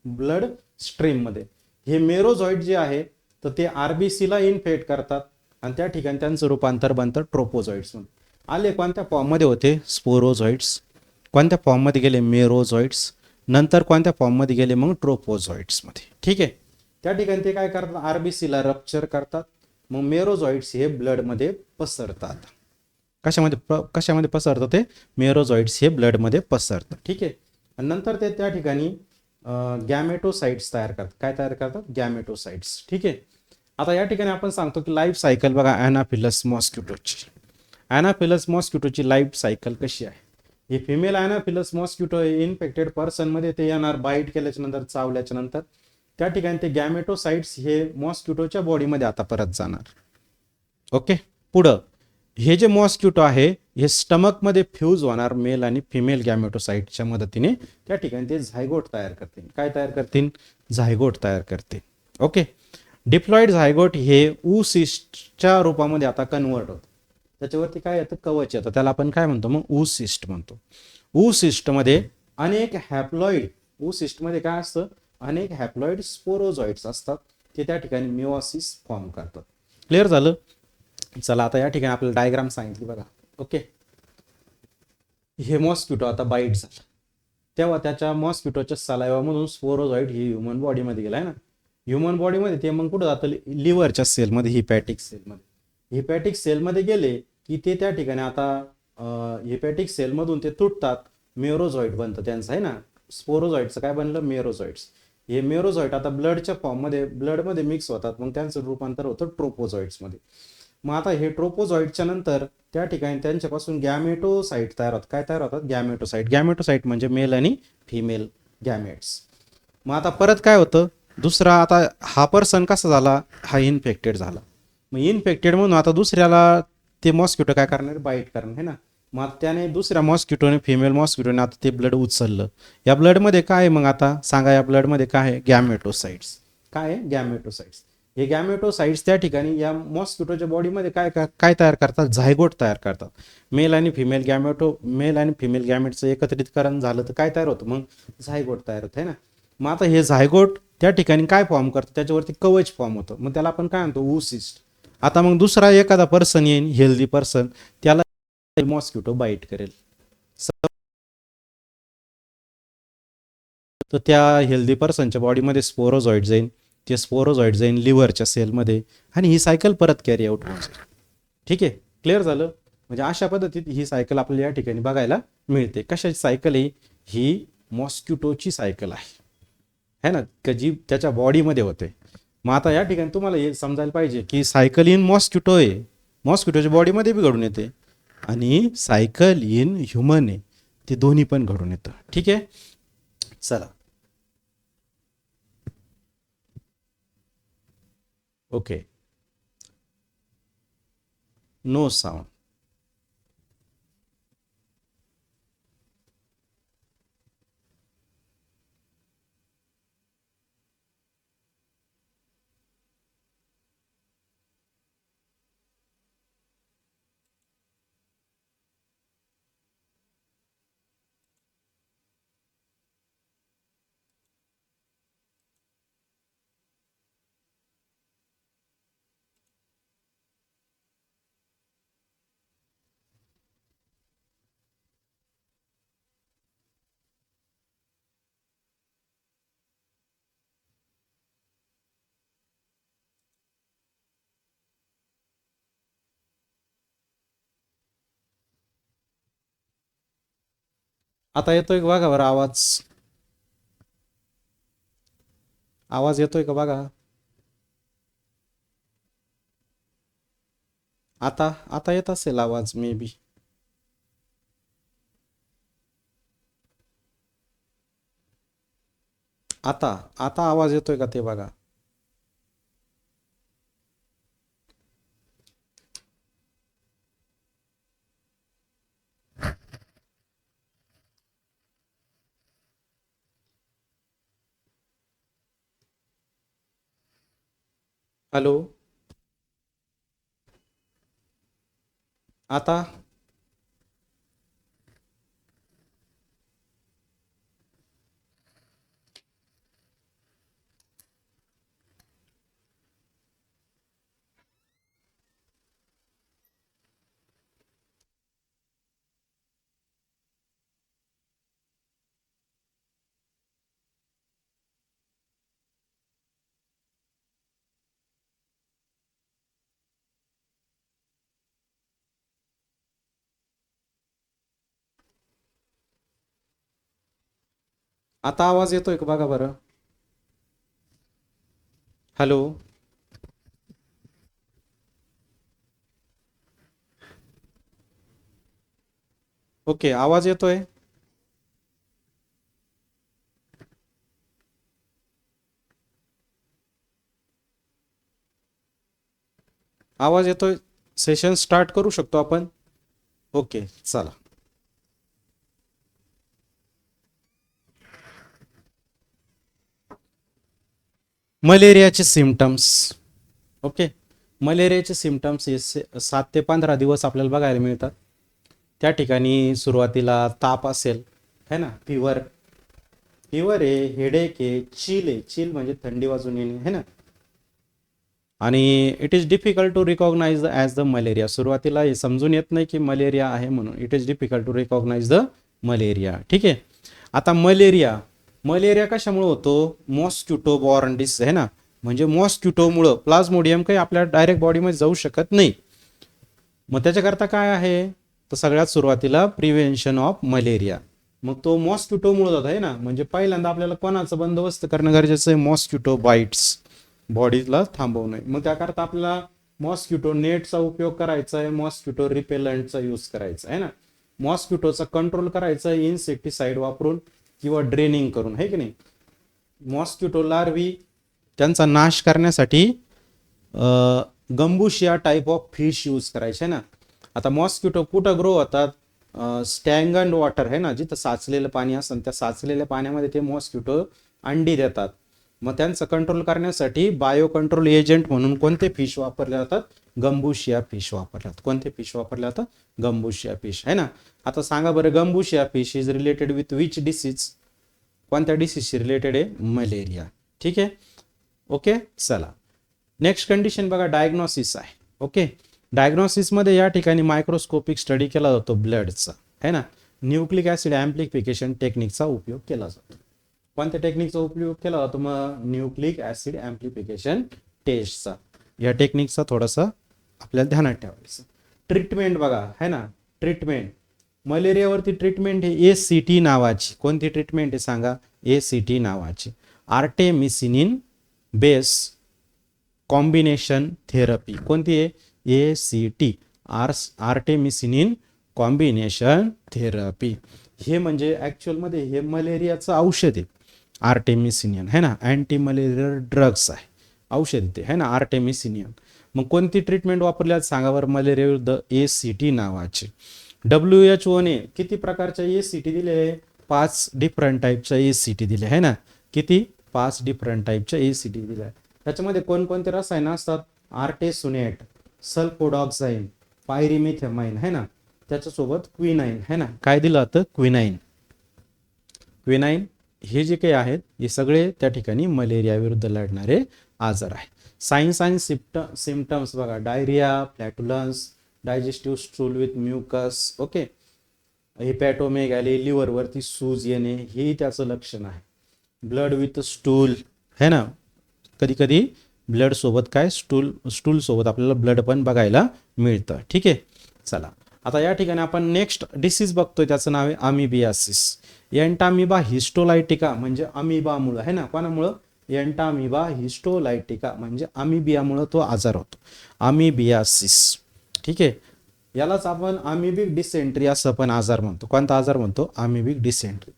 ब्लड स्ट्रीममध्ये. हे मेरोझॉइड जे आहे तर ते आरबीसीला इन्फेक्ट करतात आणि त्या ठिकाणी त्यांचं रूपांतर बनतं ट्रोपोझॉइड्समध्ये. आले कोणत्या फॉर्ममध्ये होते? स्पोरोझॉइड्स. कोणत्या फॉर्ममध्ये गेले? मेरोझॉइड्स. नंतर कोणत्या फॉर्ममध्ये गेले? मग ट्रोपोझॉइड्समध्ये. ठीक आहे. त्या ठिकाणी ते काय करतात? आरबीसीला रप्चर करतात. मग मेरोझॉइड्स हे ब्लडमध्ये पसरतात. कशामध्ये पसरतं? ते मेरोझॉइड्स हे ब्लडमध्ये पसरतं. ठीक आहे. आणि नंतर ते त्या ठिकाणी गॅमेटोसाइट्स तयार करतात. काय तयार करतात? गॅमेटोसाइट्स. ठीक आहे. आता या ठिकाणी आपण सांगतो की लाईफ सायकल बघा ॲनाफिलस मॉस्किटोची. ॲनाफिलस मॉस्किटोची लाईफ सायकल कशी आहे? हे फिमेल ॲनाफिलस मॉस्किटो इन्फेक्टेड पर्सनमध्ये ते येणार, बाईट केल्याच्या नंतर, चावल्याच्या नंतर त्या ठिकाणी ते गॅमेटोसाइट्स हे मॉस्किटोच्या बॉडीमध्ये आता परत जाणार. ओके. पुढं हे जे मॉस्किटो आहे हे स्टमकमध्ये फ्यूज होणार मेल आणि फिमेल गॅमेटोसाइटच्या मदतीने. त्या ठिकाणी ते झायगोट तयार करतील. काय तयार करतील? झायगोट तयार करतील. ओके. डिप्लॉइड झायगोट हे ऊसिस्टच्या रूपामध्ये आता कन्वर्ट होतं. त्याच्यावरती काय येतं? कवच येतं. त्याला आपण काय म्हणतो? मग ऊसिस्ट म्हणतो. ऊसिस्टमध्ये अनेक हॅप्लॉइड, ऊसिस्टमध्ये काय असतं? अनेक हॅप्लॉइड स्पोरोझॉइड्स असतात. ते त्या ठिकाणी मिओसिस फॉर्म करतात. क्लिअर झालं? चला आता या ठिकाणी आपल्याला डायग्राम सांगितली बघा. ओके. हे मॉस्किटो आता बाईट झाला तेव्हा त्याच्या मॉस्किटोच्या सलायवामधून स्पोरोझॉइड ही ह्युमन बॉडीमध्ये गेलाय ना. ह्युमन बॉडीमध्ये ते मग कुठं जातं? लिव्हरच्या सेलमध्ये, हिपॅटिक सेलमध्ये. हिपॅटिक सेलमध्ये गेले की ते त्या ठिकाणी आता हिपॅटिक सेलमधून ते तुटतात, मेरोझॉइड बनतं त्यांचं आहे ना. स्पोरोझॉइडचं काय बनलं? मेरोझॉइड्स. हे मेरोझॉइड आता ब्लडच्या फॉर्ममध्ये, ब्लडमध्ये मिक्स होतात. मग त्यांचं रूपांतर होतं ट्रोपोझॉइड्समध्ये. मग आता हे ट्रोपोझॉइडच्या नंतर त्या ठिकाणी त्यांच्यापासून गॅमेटोसाइट तयार होतात. काय तयार होतात? गॅमेटोसाइट. गॅमेटोसाइट म्हणजे मेल आणि फिमेल गॅमेट्स. मग आता परत काय होतं, दुसरा आता हा पर्सन कसा झाला, हा इन्फेक्टेड झाला. मग इन्फेक्टेड म्हणून आता दुसऱ्याला ते मॉस्किटो काय करणार, बाईट करणार आहे ना. मग त्याने दुसऱ्या मॉस्किटोने, फिमेल मॉस्किटोने आता ते ब्लड उचललं. या ब्लडमध्ये काय आहे मग आता सांगा, या ब्लडमध्ये काय आहे? गॅमेटोसाइट्स. काय आहे? गॅमेटोसाइट्स. हे गॅमेटोसाइट्स त्या ठिकाणी या मॉस्किटोच्या बॉडीमध्ये काय काय तयार करतात? झायगोट तयार करतात. मेल आणि फिमेल गॅमेटचं एकत्रितकरण झालं तर काय तयार होतं? मग झायगोट तयार होतं आहे ना. मग आता हे झायगोट त्या ठिकाणी काय फॉर्म करतं? त्याच्यावरती कवच फॉर्म होतं. मग त्याला आपण काय म्हणतो? oocyst. आता मग दुसरा एखादा पर्सन येईल, हेल्दी पर्सन, त्याला मॉस्किटो बाईट करेल. तर त्या हेल्दी पर्सनच्या बॉडीमध्ये स्पोरोझॉइड जाईल. ते स्पोरोझॉइड जाईल लिव्हरच्या सेलमध्ये आणि ही सायकल परत कॅरी आउट होऊन जाईल. ठीक आहे, क्लिअर झालं. म्हणजे अशा पद्धतीत ही सायकल आपल्याला या ठिकाणी बघायला मिळते. कशाची सायकल आहे ही? मॉस्किटोची सायकल आहे ना, का जी त्याच्या बॉडीमध्ये होते. मग आता या ठिकाणी तुम्हाला हे समजायला पाहिजे की सायकल इन मॉस्किटो आहे, मॉस्किटोच्या बॉडीमध्ये बी घडून येते, आणि सायकल इन ह्युमन आहे, ते दोन्ही पण घडून येतं. ठीक आहे, चला. Okay, no sound. आता येतोय का बघा बरं आवाज? आवाज येतोय का बघा? आता आता येत असेल आवाज मे बी. आता आता आवाज येतोय का ते बघा. हॅलो, आता आता आवाज येतोय का बघा बरं. हॅलो, ओके, आवाज येतोय. आवाज येतोय. सेशन स्टार्ट करू शकतो आपण. ओके, चला. मलेरियाचे सिमटम्स. ओके, मलेरियाचे सिमटम्स हे 7 ते 15 दिवस आपल्याला बघायला मिळतात. त्या ठिकाणी सुरुवातीला ताप असेल है ना, फिवर फिवर आहे, हेडेक आहे, चिल आहे. चिल म्हणजे थंडी वाजून येणे है ना. आणि it is difficult to recognise as the malaria. सुरुवातीला हे समजून येत नाही की मलेरिया आहे म्हणून. It is difficult to recognise the malaria. ठीक आहे. आता मलेरिया मलेरिया कशामुळे होतो? मॉस्किटो बॉर्न डिसीज आहे ना, म्हणजे मॉस्किटोमुळं. प्लाझ्मोडियम काही आपल्या डायरेक्ट बॉडीमध्ये जाऊ शकत नाही. मग त्याच्याकरता काय आहे? तर सगळ्यात सुरुवातीला प्रिव्हेन्शन ऑफ मलेरिया. मग तो मॉस्किटोमुळे जात आहे ना, म्हणजे पहिल्यांदा आपल्याला कोणाचा बंदोबस्त करणं गरजेचं आहे? मॉस्किटो बाईट्स, बॉडीला थांबवणं. मग त्याकरता आपल्याला मॉस्किटो नेटचा उपयोग करायचा आहे, मॉस्किटो रिपेलंटचा यूज करायचा आहे ना. मॉस्किटोचा कंट्रोल करायचा आहे इन्सेक्टिसाइड वापरून किंवा ड्रेनिंग करून, है की नाही. मॉस्किटो लार्वी त्यांचा नाश करण्यासाठी गंबुशिया टाईप ऑफ फिश यूज करायचे ना. आता मॉस्किटो कुठं ग्रो होतात, स्टॅग्नंट वॉटर आहे ना, जिथं साचलेलं पाणी असतं त्या साचलेल्या पाण्यामध्ये ते मॉस्किटो अंडी देतात. मग त्यांचं कंट्रोल करण्यासाठी बायो कंट्रोल एजंट म्हणून कोणते फिश वापरले जातात, गंबुशिया फिश वापरले जातात. कोणते फिश वापरले जातात, गंबुशिया फिश आहे ना. आता सांगा बरं, gambusia fish is related with which disease, कोणत्या डिसीजशी रिलेटेड आहे, मलेरिया. ठीक आहे, ओके. चला नेक्स्ट कंडिशन बघा, डायग्नोसिस आहे. ओके, डायग्नोसिसमध्ये या ठिकाणी मायक्रोस्कोपिक स्टडी केला जातो ब्लडचा, है ना. न्यूक्लिक ॲसिड ॲम्प्लिफिकेशन टेक्निकचा उपयोग केला जातो. कोणत्या टेक्निकचा उपयोग केला जातो, मग न्यूक्लिक ॲसिड ॲम्प्लिफिकेशन टेस्टचा. या टेक्निकचा थोडासा आपल्याला ध्यानात ठेवायचं. ट्रीटमेंट बघा, है ना. ट्रीटमेंट मलेरियावरती ट्रीटमेंट हे ACT नावाची, कोणती ट्रीटमेंट आहे सांगा, ACT नावाची, आर्टेमिसिनिन बेस कॉम्बिनेशन थेरपी. कोणती आहे, ACT, आर्टेमिसिनिन कॉम्बिनेशन थेरपी. हे म्हणजे ॲक्च्युअलमध्ये हे मलेरियाचं औषध आहे, आर्टेमिसिनियन है ना. अँटी मलेरियल ड्रग्स आहे, औषध ते है ना, आर्टेमिसिनियन. मग कोणती ट्रीटमेंट वापरल्यात सांगा बरं, मलेरिया विरुद्ध ACT नावाचे. WHO ने किती प्रकारच्या ACT दिले, 5 डिफरंट टाईपच्या ACT दिले है ना. किती, 5 डिफरंट टाईपच्या ACT दिल्या. त्याच्यामध्ये कोणकोणते रसायन असतात, आर्टेसुनेट, सल्फोडॉक्साईन, पायरिमिथेमाइन है ना, त्याच्यासोबत क्विनाइन है ना. काय दिलं होतं, क्विनाइन. क्विनाइन हे जे काही आहेत हे सगळे त्या ठिकाणी मलेरिया विरुद्ध लढणारे आजार आहे. सायन्स अँड सिम्पटम्स बघा, diarrhoea, flatulence, digestive stool with mucus, okay, hepatomegaly, लिव्हरवरती सूज येणे, हे त्याचं लक्षण आहे. ब्लड विथ स्टूल है ना, कधी कधी ब्लड सोबत काय, स्टूल सोबत आपल्याला ब्लड पण बघायला मिळतं. ठीक आहे, चला आता या ठिकाणी आपण नेक्स्ट डिसीज बघतोय, त्याचं नाव आहे अमिबियासिस. एंटामिबा हिस्टोलायटिका म्हणजे अमिबामुळं है ना, कोणामुळं, एंटामिबा हिस्टोलायटिका म्हणजे अमिबियामुळं तो आजार होतो, अमिबियासिस. ठीक आहे, यालाच आपण अमिबिक डिसेंट्री असं पण आजार म्हणतो. कोणता आजार म्हणतो, अमिबिक डिसेंट्री.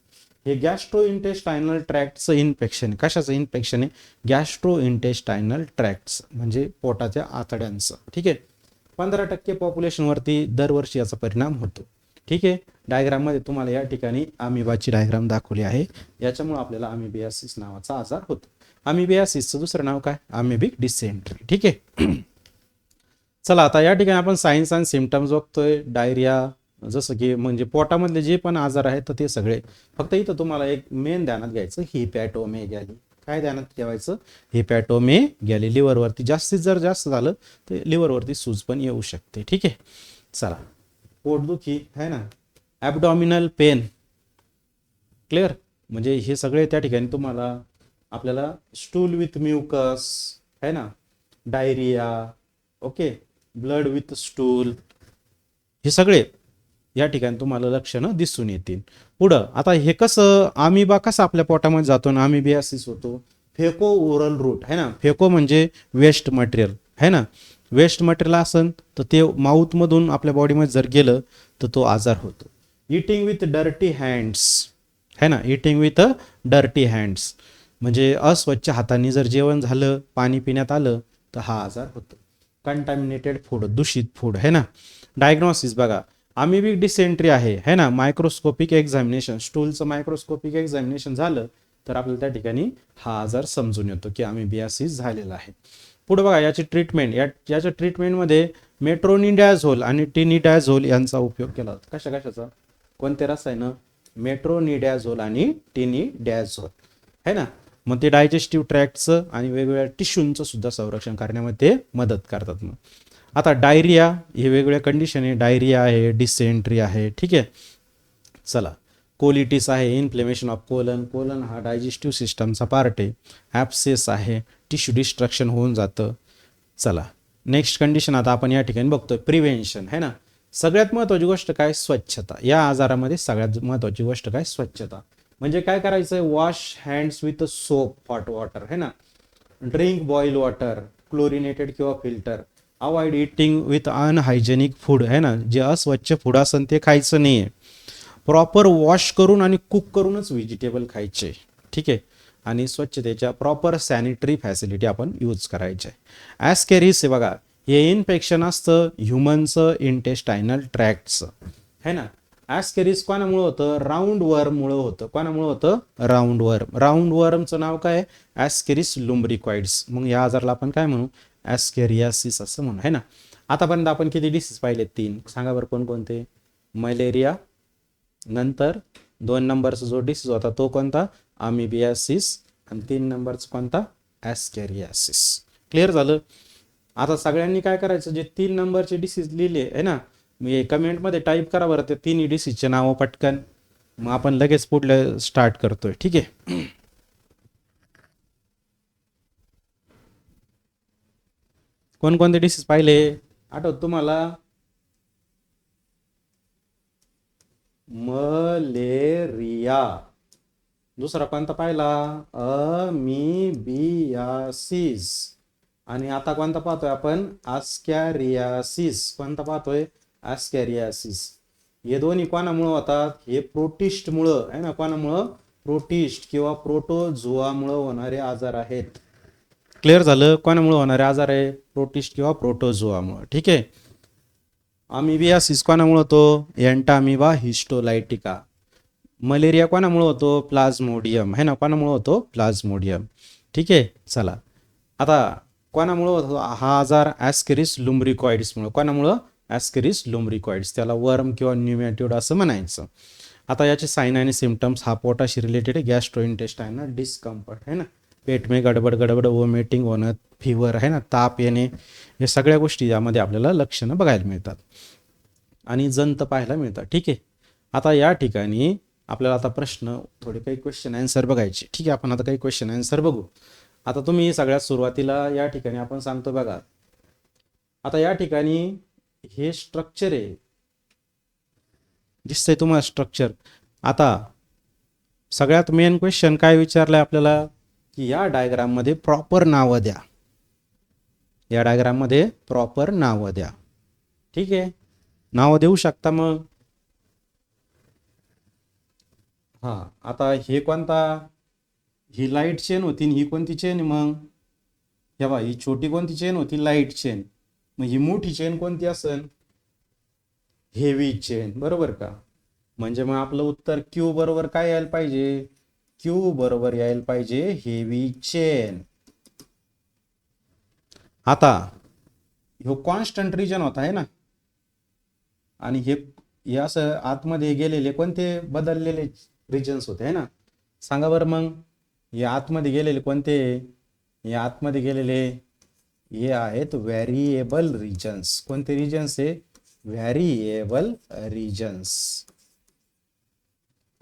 हे गॅस्ट्रो इंटेस्टायनल ट्रॅक्टचं इन्फेक्शन आहे. कशाचं इन्फेक्शन आहे, गॅस्ट्रो इंटेस्टायनल ट्रॅक्टचं म्हणजे पोटाच्या आतड्यांचं. ठीक आहे, 15% पॉप्युलेशनवरती दरवर्षी याचा परिणाम होतो. ठीक आहे, डायग्राममध्ये तुम्हाला या ठिकाणी अमिबाची डायग्राम दाखवली आहे. याच्यामुळे आपल्याला अमिबियासिस नावाचा आजार होतो. अमिबियासिसचं दुसरं नाव काय, अमिबिक डिसेंट्री. ठीक आहे, चला आता या ठिकाणी आपण सायन्स अँड सिम्पटम्स बघतोय. डायरिया, जसं की म्हणजे पोटामधले जे पण आजार आहेत तर ते सगळे. फक्त इथं तुम्हाला एक मेन ध्यानात घ्यायचं, हिपॅटोमेगॅली. काय ध्यानात ठेवायचं, हिपॅटोमेगॅली. लिव्हरवरती जास्त झालं तर लिव्हरवरती सूज पण येऊ शकते. ठीक आहे, चला पोटदुखी है ना, ॲबडॉमिनल पेन, क्लिअर, म्हणजे हे सगळे त्या ठिकाणी तुम्हाला आपल्याला स्टूल विथ म्युकस है ना, diarrhoea, okay, blood with stool, हे सगळे या ठिकाणी तुम्हाला लक्षणं दिसून येतील. पुढं आता हे कसं, अमिबा कसा आपल्या पोटामध्ये जातो ना, अमिबियासिस होतो, फेको ओरल रूट है ना. फेको म्हणजे वेस्ट मटेरियल है ना, वेस्ट मटेरियल असेल तर ते माउथमधून आपल्या बॉडीमध्ये जर गेलं तर तो आजार होतो. इटिंग विथ डर्टी हँड्स है ना, इटिंग विथ डर्टी हँड्स म्हणजे अस्वच्छ हातांनी जर जेवण झालं, पाणी पिण्यात आलं तर हा आजार होतो. कंटॅमिनेटेड फूड, दूषित फूड है ना. डायग्नोसिस बघा, अमिबिक डिसेंट्री आहे ना, मायक्रोस्कोपिक एक्झामिनेशन, स्टूलचं मायक्रोस्कोपिक एक्झामिनेशन झालं तर आपल्याला त्या ठिकाणी हा आजार समजून येतो की अमिबियासिस झालेला आहे. पुढे बघा याची ट्रीटमेंट, याच्या ट्रीटमेंटमध्ये मेट्रोनिडॅझोल आणि टिनिडॅझोल यांचा उपयोग केला जातो. कशाचा, कोणते रसायन, मेट्रोनिडॅझोल आणि टिनिडॅझोल है ना. मग ते डायजेस्टिव्ह ट्रॅक्टचं आणि वेगवेगळ्या टिश्यूंचं सुद्धा संरक्षण करण्यामध्ये मदत करतात. मग आता डायरिया, हे वेगवेगळ्या कंडिशन आहे, डायरिया आहे, डिसेंट्री आहे. ठीक आहे, चला कोलिटिस आहे, इन्फ्लेमेशन ऑफ कोलन, कोलन हा डायजेस्टिव्ह सिस्टमचा पार्ट आहे. ॲप्सेस आहे, टिश्यू डिस्ट्रक्शन होऊन जातं. चला नेक्स्ट कंडिशन आता आपण या ठिकाणी बघतोय, प्रिव्हेन्शन है ना. सगळ्यात महत्त्वाची गोष्ट काय, स्वच्छता. या आजारामध्ये सगळ्यात महत्त्वाची गोष्ट काय, स्वच्छता. म्हणजे काय करायचं आहे, wash hands with soap, hot water है ना, ड्रिंक बॉईल वॉटर, क्लोरिनेटेड किंवा filter. Avoid eating with unhygienic food आहे ना, जे अस्वच्छ फूड असेल ते खायचं नाही आहे. प्रॉपर वॉश करून आणि कुक करूनच व्हेजिटेबल खायचे. ठीक आहे. आणि स्वच्छतेच्या प्रॉपर सॅनिटरी फॅसिलिटी आपण यूज करायचे. ॲस्केरिस हे बघा, हे इन्फेक्शन असतं ह्युमनचं इंटेस्टायनल ट्रॅक्टचं है ना. ॲस्केरिस कोणामुळं होतं? राऊंड वर्ममुळं होतं. कोणामुळं होतं? राऊंड वर्म. राऊंड वर्मचं नाव काय? ॲस्केरिस लुम्ब्रिकॉइड्स. मग या आजारला आपण काय म्हणू? ॲस्केरियासिस असं म्हणू है ना. आतापर्यंत आपण किती डिसीज पाहिलेत? 3. सांगा बरं कोणकोणते? मलेरिया, नंतर 2 नंबरचा जो डिसीज होता तो कोणता? अमिबियासिस. आणि 3 नंबरचा कोणता? ॲस्केरियासिस. क्लिअर झालं. आता सगळ्यांनी काय करायचं, जे 3 नंबरचे डिसीज लिहिले आहे ना, मी कमेंटमध्ये टाईप करा बरं ते 3 डिसीजचे नावं पटकन. मग आपण लगेच पुढलं स्टार्ट करतोय. ठीक आहे. कोणकोणते डिसीज पाहिले आठवत तुम्हाला? मलेरिया. दुसरा कोणता पाहिला? अमिबियासिस. आणि आता कोणता पाहतोय आपण? ॲस्कॅरियासिस. कोणता पाहतोय? ॲस्कॅरियासिस. हे दोन्ही कोणामुळं होतात? हे प्रोटिस्टमुळं आहे ना. कोणामुळं? प्रोटिस्ट किंवा प्रोटोझोआमुळं होणारे आजार आहेत. क्लिअर झालं. कोणामुळं होणारे आजार आहे? प्रोटिस्ट किंवा प्रोटोझोआमुळं. ठीक आहे. अमिबियासिस कोणामुळं होतो? एंटामिबा हिस्टोलायटिका. मलेरिया कोणामुळं होतो? प्लाझ्मोडियम है ना. कोणामुळं होतो? प्लाझ्मोडियम. ठीक आहे. चला आता कोणामुळं होतो हा आजार? ॲस्केरिस लुम्ब्रिकॉइड्समुळं. कोणामुळं? ॲस्केरिस लुम्ब्रिकॉइड्स. त्याला वर्म किंवा न्यूमॅटोड असं म्हणायचं. आता याचे साईन आणि सिम्पटम्स, हा पोटाशी रिलेटेड गॅस्ट्रोइंटेस्टायनल डिस्कम्फर्ट है ना. पेट में गडबड गडबड, वॉमिटिंग होणं, फिवर है ना, ताप येणे, हे सगळ्या गोष्टी यामध्ये आपल्याला लक्षणं बघायला मिळतात आणि जंत पाहायला मिळतात. ठीक आहे. आता या ठिकाणी आपल्याला आता प्रश्न थोडे काही क्वेश्चन आन्सर बघायचे. ठीक आहे. आपण आता काही क्वेश्चन आन्सर बघू. आता तुम्ही सगळ्यात सुरुवातीला या ठिकाणी आपण सांगतो बघा. आता या ठिकाणी हे स्ट्रक्चर आहे, दिसतंय तुम्हाला स्ट्रक्चर. आता सगळ्यात मेन क्वेश्चन काय विचारलंय आपल्याला, की या डायग्राम मध्ये प्रॉपर नावं द्या. या डायग्राम मध्ये प्रॉपर नावं द्या. ठीक आहे. नावं देऊ शकता मग. हा आता हे कोणता? ही लाईट चेन होती, ही कोणती चेन आहे मग? हे बघा, ही छोटी कोणती चेन होती? Light chain. मग ही मोठी चेन कोणती असेल? Heavy chain. बरोबर का? म्हणजे मग आपलं उत्तर क्यू बरोबर काय यायला पाहिजे? क्यू बरोबर यायला पाहिजे हेवी चेन. आता ह्यो कॉन्स्टंट रिजन होता आहे ना, आणि हे असं आतमध्ये गेलेले कोणते बदललेले रिजन्स होते आहे ना. सांगा बरं मग, हे आतमध्ये गेलेले कोणते? हे आतमध्ये गेलेले हे आहेत व्हेरिएबल रिजन्स. कोणते रिजन्स आहे? Variable regions.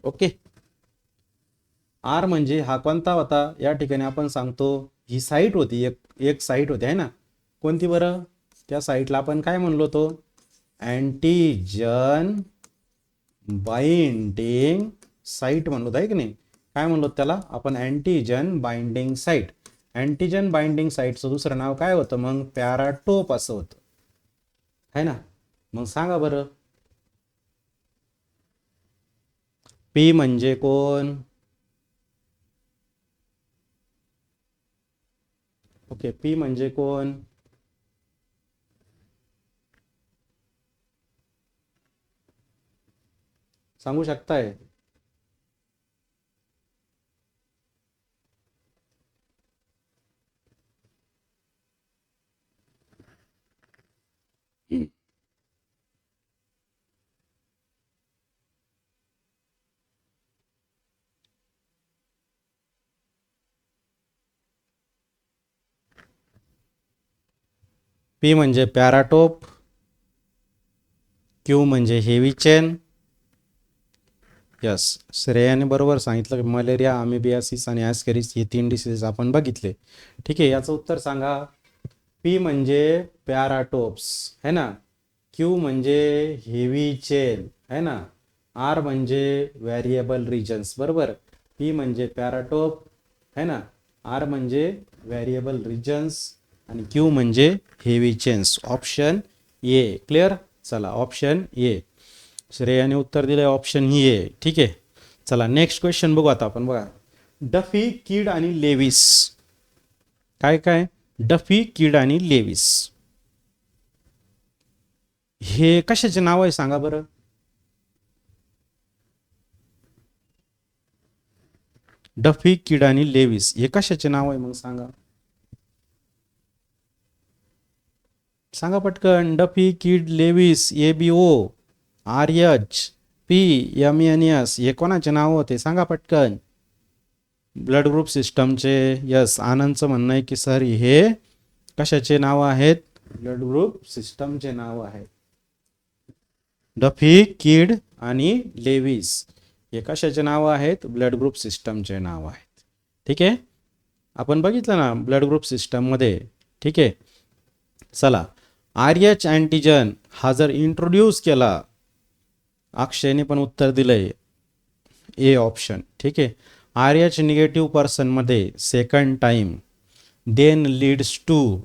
ओके. आर म्हणजे हा कोणता होता? या ठिकाणी आपण सांगतो ही साईट होती, एक साईट होती आहे ना. कोणती बरं? त्या साईटला आपण काय म्हणलो होतो? अँटीजन बाइंडिंग साईट म्हणलो आहे की नाही. काय म्हणलो त्याला आपण? Antigen binding site. Antigen binding साईटचं दुसरं नाव काय होतं मग? पॅराटोप असं होतं है ना. मग सांगा बरं, पी म्हणजे कोण? ओके, पी म्हणजे कोण? सांगू शकताय? पी म्हणजे पॅराटोप, क्यू म्हणजे हेवी चेन. यस, श्रेयाने बरोबर सांगितलं की मलेरिया, अमिबियासिस आणि ॲस्केरिस हे 3 डिसीज आपण बघितले. ठीक आहे. याचं उत्तर सांगा. पी म्हणजे पॅराटोप्स है ना, क्यू म्हणजे हेवी चेन है ना, आर म्हणजे व्हेरिएबल रिजन्स. बरोबर. पी म्हणजे पॅराटोप है ना, आर म्हणजे व्हेरिएबल रिजन्स आणि क्यू म्हणजे heavy chains. Option A. Clear. चला ऑप्शन ए. श्रेयाने उत्तर दिलंय ऑप्शन ए. ठीक आहे. चला नेक्स्ट क्वेश्चन बघू आता आपण. बघा, डफी, किड आणि लेविस. काय काय? डफी, किड आणि लेविस हे कशाचे नाव आहे सांगा बरं. डफी, किड आणि लेविस हे कशाचे नाव आहे मग सांगा. सांगा पटकन. डफी, किड, लेविस, ABO, RH, PMNS हे कोणाचे नाव होते सांगा पटकन. ब्लड ग्रुप सिस्टमचे. यस, आनंदचं म्हणणं आहे की सर हे कशाचे नाव आहेत? ब्लड ग्रुप सिस्टमचे नाव आहेत. डफी, किड आणि लेविस हे कशाचे नाव आहेत? ब्लड ग्रुप सिस्टमचे नाव आहेत. ठीक आहे. आपण बघितलं ना ब्लड ग्रुप सिस्टममध्ये. ठीक आहे. चला, RH अँटीजन हा जर इंट्रोड्यूस केला, अक्षयने पण उत्तर दिलंय ए ऑप्शन. ठीक आहे. RH निगेटिव्ह पर्सनमध्ये second time then leads to.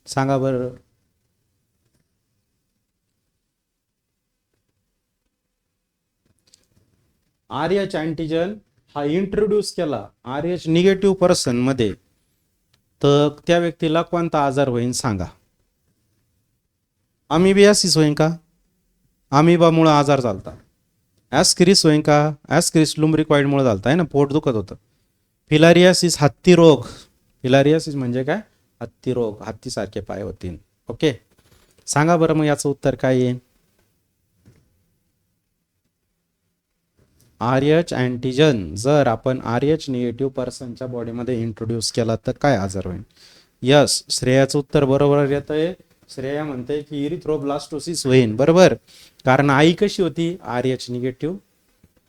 सांगा बरं. RH अँटीजन हा इंट्रोड्यूस केला RH निगेटिव्ह पर्सनमध्ये, तर त्या व्यक्तीला कोणता आजार होईल सांगा. अमिबियासिस होईल का? अमिबामुळे आजार झालता. ॲस्क्रिस होईल का? ॲस्क्रिस लुम्ब्रिकॉइडमुळे झालता आहे ना, पोट दुखत होतं. फिलारियासिस हत्ती रोग. फिलारियासिस म्हणजे काय? हत्ती रोग. हत्तीसारखे पाय होतील. ओके. सांगा बरं मग याचं उत्तर काय येईल. RH अँटीजन जर आपण RH निगेटिव्ह पर्सनच्या बॉडीमध्ये इंट्रोड्यूस केला तर काय आजार होईल. यस, श्रेयाचं उत्तर बरोबर येत आहे. श्रेया म्हणते की इरिथ्रोब्लास्टोसिस होईल. बरोबर. कारण आई कशी होती? RH negative.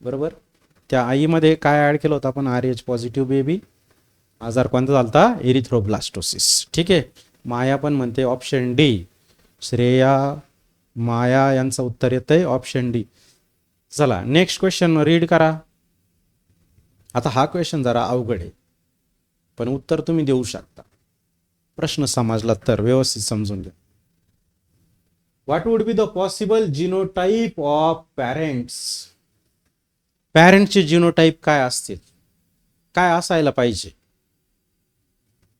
बरोबर. त्या आईमध्ये काय ऍड केलं होतं आपण? RH positive baby. आजार कोणता झालता? इरिथ्रोब्लास्टोसिस. ठीक आहे. माया पण म्हणते ऑप्शन डी. श्रेया, माया यांचं उत्तर येतंय ऑप्शन डी. चला नेक्स्ट क्वेश्चन रीड करा. आता हा क्वेश्चन जरा अवघड आहे, पण उत्तर तुम्ही देऊ शकता. प्रश्न समजला तर व्यवस्थित समजून घ्या. What would be the possible genotype of parents. पॅरेंटचे जिनोटाइप काय असतील? काय असायला पाहिजे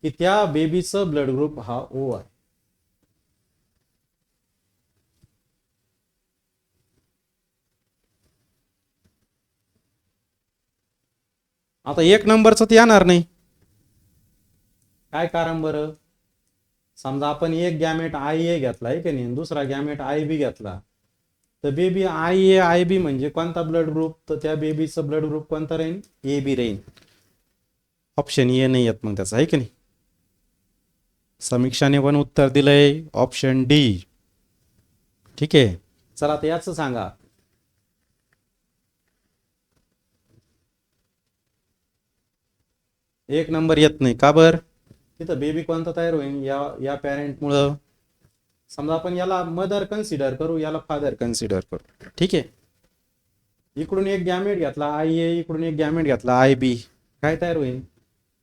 की त्या बेबीचं ब्लड ग्रुप हा O आहे. आता एक नंबरचं तर येणार नाही. काय कारण बरं? समजा आपण एक गॅमेट IA घेतला आहे की नाही, दुसरा गॅमेट IB घेतला, तर बेबी IA IB म्हणजे कोणता ब्लड ग्रुप? तर त्या बेबीचं ब्लड ग्रुप कोणता राहील? AB राहील. ऑप्शन ए नाही येत मग त्याचा, आहे की नाही. समीक्षाने पण उत्तर दिलंय ऑप्शन डी. ठीक आहे. चला आता याचं सांगा. एक नंबर येत नाही का बर? तिथं बेबी कोणता तयार होईल या पॅरेंटमुळं? समजा आपण याला मदर कन्सिडर करू, याला फादर कन्सिडर करू. ठीक आहे. इकडून एक गॅमेट घेतला IA, इकडून एक गॅमेट घेतला IB, काय तयार होईल?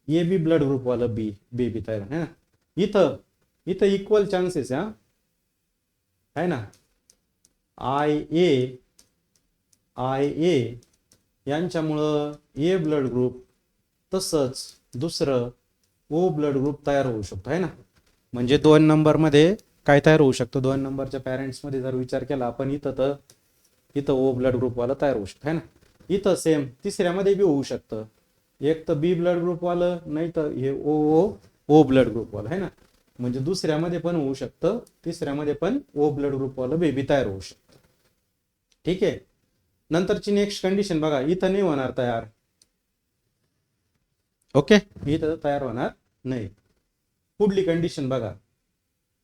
AB ब्लड ग्रुप वाला बेबी तयार होईल. इथं इथं इक्वल चान्सेस आहे ना. IA यांच्यामुळं A ब्लड ग्रुप, तसंच दुसरं O ब्लड ग्रुप तयार होऊ शकतो, आहे ना. म्हणजे 2 नंबरमध्ये काय तयार होऊ शकतो? 2 नंबरच्या पॅरेंट्समध्ये जर विचार केला आपण, इथं O ब्लड ग्रुपवाला तयार होऊ शकतो, आहे ना. इथं सेम तिसऱ्यामध्ये बी होऊ शकतं. एक तर B ब्लड ग्रुपवालं, नाही तर हे O ब्लड ग्रुपवालं, आहे ना. म्हणजे दुसऱ्यामध्ये पण होऊ शकतं, तिसऱ्यामध्ये पण O ब्लड ग्रुपवालं बेबी तयार होऊ शकतं. ठीक आहे. नंतरची नेक्स्ट कंडिशन बघा. इथं नाही होणार तयार. ओके. इथं तयार होणार नाही. पुढली कंडिशन बघा.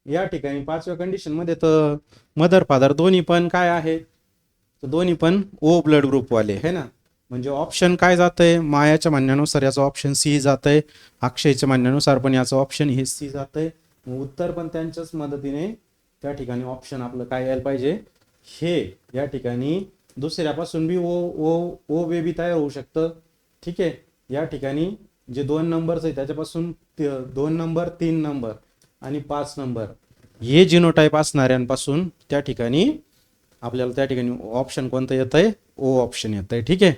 या ठिकाणी 5व्या कंडिशन मध्ये तर मदर फादर दोन्ही पण काय आहे? तर दोन्ही पण O ब्लड ग्रुप वाले, है ना. म्हणजे ऑप्शन काय जातंय? मायाच्या म्हणण्यानुसार याचं ऑप्शन सी जातंय. अक्षयच्या म्हणण्यानुसार पण याचं ऑप्शन हे सी जातंय. उत्तर पण त्यांच्याच मदतीने त्या ठिकाणी ऑप्शन आपलं काय यायला पाहिजे? हे या ठिकाणी दुसऱ्यापासून बी ओ बेबी तयार होऊ शकतं. ठीक आहे. या ठिकाणी जे 2 नंबर्स आहे त्याच्यापासून 2 नंबर, 3 नंबर आणि 5 नंबर हे जिनोटाईप असणाऱ्यांपासून त्या ठिकाणी आपल्याला त्या ठिकाणी ऑप्शन कोणतं येत आहे? ओ ऑप्शन येत आहे. ठीक आहे.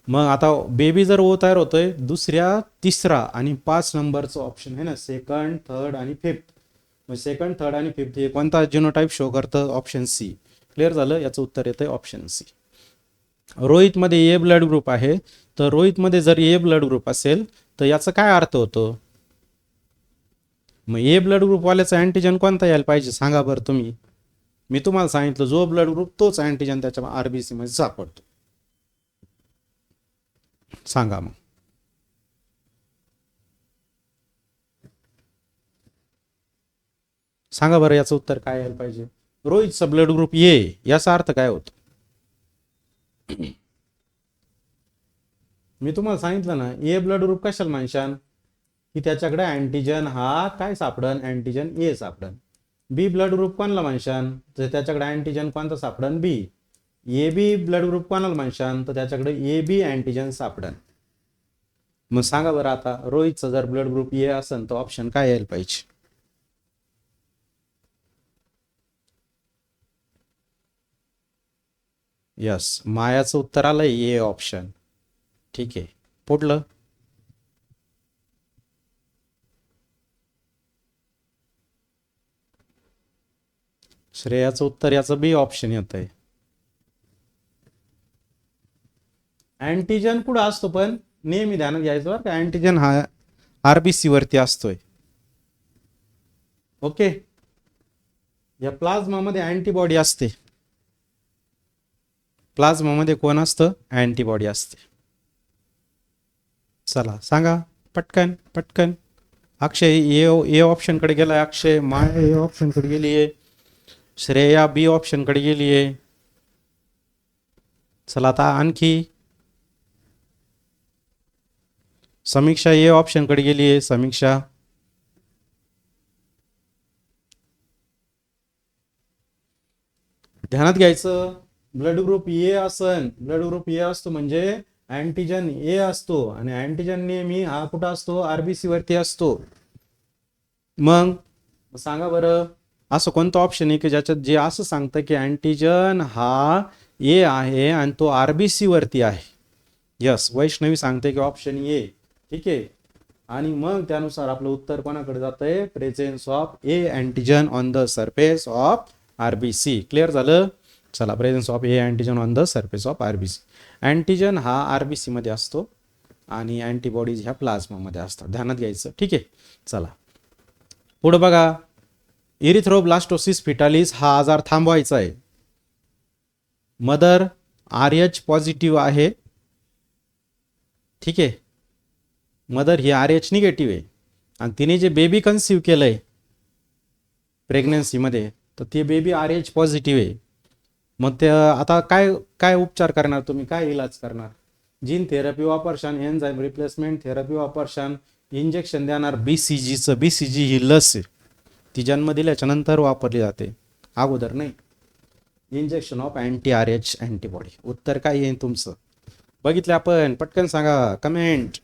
मग आता बेबी जर ओ तयार होतोय दुसऱ्या, तिसरा आणि 5 नंबरचं ऑप्शन आहे ना, सेकंड, थर्ड आणि फिफ्थ. मग सेकंड, थर्ड आणि फिफ्थ हे कोणता जिनोटाईप शो करतं? Option C. क्लिअर झालं? याचं उत्तर येतं ऑप्शन सी. रोहितमध्ये ए ब्लड ग्रुप आहे, तर रोहितमध्ये जर ए ब्लड ग्रुप असेल तर याचा काय अर्थ होतो? मग ए ब्लड ग्रुपवाल्याचा अँटीजन कोणता यायला पाहिजे सांगा बरं तुम्ही. मी तुम्हाला सांगितलं जो ब्लड ग्रुप तोच अँटीजन त्याच्या आरबीसी मध्ये सापडतो. सांगा मग. सांगा बरं याचं उत्तर काय यायला पाहिजे? रोहितचा ब्लड ग्रुप ए, याचा अर्थ काय होतो? मी तुम्हाला सांगितलं ना, ए ब्लड ग्रुप कशाला म्हणशान की त्याच्याकडे अँटीजन हा काय सापडन? अँटीजन ए सापडन. बी ब्लड ग्रुप कोणाला म्हणशान तर त्याच्याकडे अँटीजन कोणता सापडन? बी. ए बी ब्लड ग्रुप कोणाला म्हणशान तर त्याच्याकडे ए बी अँटीजन सापडन. मग सांगा बरं आता रोहितचा जर ब्लड ग्रुप ए असेल तर ऑप्शन काय यायला पाहिजे? यस, मायाचं उत्तर आलंय ए ऑप्शन. ठीक आहे. पुढलं. श्रेयाचं उत्तर याचं बी ऑप्शन येत आहे. अँटीजन कुठं असतो पण नेहमी ध्यानात घ्यायचं बरं का, अँटीजन हा आरबीसी वरती असतोय. ओके. या प्लाझ्मामध्ये अँटीबॉडी असते. प्लाझ्मामध्ये कोण असतं? अँटीबॉडी असते. चला सांगा पटकन पटकन. अक्षय ए ऑप्शन कडे गेलाय. अक्षय, माया ए ऑप्शन कडे गेली आहे. श्रेया बी ऑप्शन कडे गेली आहे. चला आता आणखी. समीक्षा ए ऑप्शन कडे गेली आहे. समीक्षा. ध्यानात घ्यायचं, ब्लड ग्रुप ए असन, ब्लड ग्रुप ए असतो म्हणजे अँटीजन ए असतो आणि अँटीजन नेहमी हा कुठं असतो? आरबीसी वरती असतो. मग सांगा बरं असं कोणतं ऑप्शन आहे की ज्याच्यात जे असं सांगतं की अँटीजन हा ए आहे आणि तो आरबीसी वरती आहे? यस, वैष्णवी सांगते की ऑप्शन ए. ठीक आहे. आणि मग त्यानुसार आपलं उत्तर कोणाकडे जातंय? Presence of A antigen on the surface of RBC. Clear झालं? चला, presence of A antigen on the surface of RBC. Antigen हा आरबीसी मध्ये असतो आणि अँटीबॉडीज ह्या प्लाझ्मामध्ये असतात. ध्यानात घ्यायचं. ठीक आहे. चला पुढे बघा. इरिथ्रोब्लास्टोसिस फिटालिस हा आजार थांबवायचा आहे. मदर आर एच पॉझिटिव्ह आहे. ठीक आहे. मदर ही आर एच निगेटिव्ह आहे आणि तिने जे बेबी कन्सिव्ह केलंय प्रेग्नन्सीमध्ये तर ते बेबी आर एच पॉझिटिव्ह आहे. मग ते आता काय काय उपचार करणार तुम्ही? काय इलाज करणार? जीन थेरपी वापरशान, एन्झाईम रिप्लेसमेंट थेरपी वापरशान, इंजेक्शन देणार बीसीजीचं. बीसीजी ही लस आहे, ती जन्म दिल्याच्या नंतर वापरली जाते, अगोदर नाही. Injection of anti R H antibody. उत्तर काय येईल तुमचं? बघितलं आपण? पटकन सांगा कमेंट.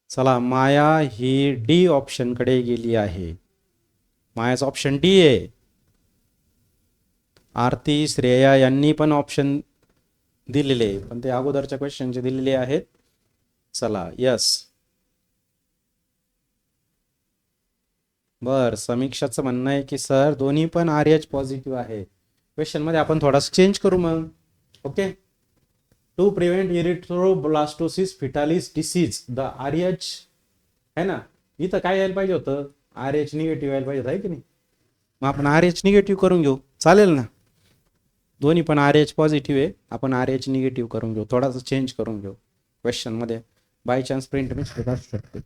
चला, माया ही डी ऑप्शन कडे गेली आहे. मायाचं ऑप्शन डी आहे. आरती, श्रेया यांनी पण ऑप्शन दिलेले पण ते अगोदरच्या क्वेश्चनचे दिलेले आहेत. चला, यस. बर, समीक्षाचं म्हणणं आहे की सर दोन्ही पण आर एच पॉझिटिव्ह आहे. क्वेश्चन मध्ये आपण थोडासा चेंज करू मग. Okay. To prevent erythroblastosis fetalis disease the R H है ना, इथं काय यायला पाहिजे होतं? आर एच निगेटिव्ह यायला पाहिजे आहे की नाही? मग आपण आर एच निगेटिव्ह करून घेऊ, चालेल ना? दोन्ही पण आर एच पॉझिटिव्ह आहे, आपण आर एच निगेटिव्ह करून घेऊ, थोडासा चेंज करून घेऊ क्वेश्चन मध्ये. बाय चान्स प्रिंट मिस्टेक असू शकते.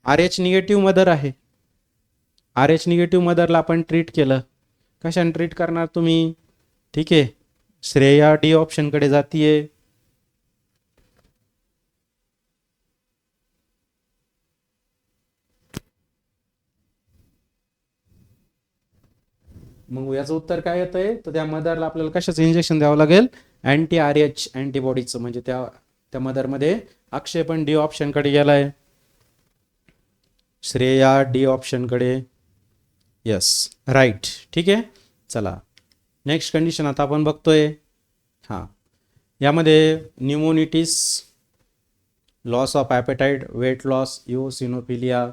आर एच निगेटिव्ह मदर आहे. आर एच निगेटिव्ह मदरला आपण ट्रीट केलं. कशाने ट्रीट करणार तुम्ही? ठीक आहे. श्रेया डी ऑप्शन कडे जातीये. मग याचं उत्तर काय येतंय, तर त्या मदरला आपल्याला कशाचं इंजेक्शन द्यावं लागेल, अँटी RH अँटीबॉडीचं. म्हणजे त्या त्या मदरमध्ये अक्षय पण डी ऑप्शनकडे गेलाय, श्रेया डी ऑप्शनकडे. Yes, right. ठीक आहे, चला नेक्स्ट कंडिशन आता आपण बघतोय. हां, यामध्ये pneumonitis, loss of appetite, weight loss, eosinophilia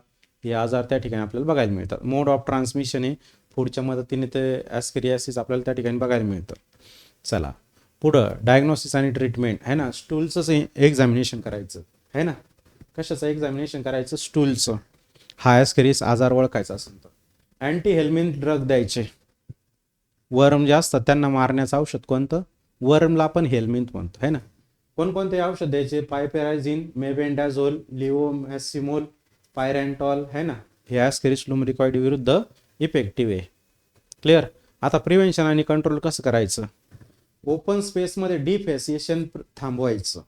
हे आजार त्या ठिकाणी आपल्याला बघायला मिळतात. मोड ऑफ ट्रान्समिशन आहे फूडच्या मदतीने ते ॲस्केरियासिस आपल्याला त्या ठिकाणी बघायला मिळतं. चला पुढं डायग्नोसिस आणि ट्रीटमेंट आहे ना, स्टूलचं एक्झामिनेशन करायचं आहे ना. कशाचं एक्झामिनेशन करायचं, स्टूलचं. हा ॲस्केरियासिस आजार ओळखायचा असेल तर अँटी हेल्मिन ड्रग द्यायचे. वर्म जे असतात त्यांना मारण्याचं औषध कोणतं, वर्मला आपण हेल्मिंथ म्हणतो आहे ना. कोणकोणते औषध द्यायचे, पायपेराझिन, मेबेंडाझोल, लिओमॅसिमोल, पायरॅन्टॉल आहे ना. हे ॲस्केरिस लुमरिकॉइड विरुद्ध इफेक्टिव्ह आहे. क्लिअर. आता प्रिव्हेन्शन आणि कंट्रोल कसं करायचं, ओपन स्पेसमध्ये डिफेसिएशन थांबवायचं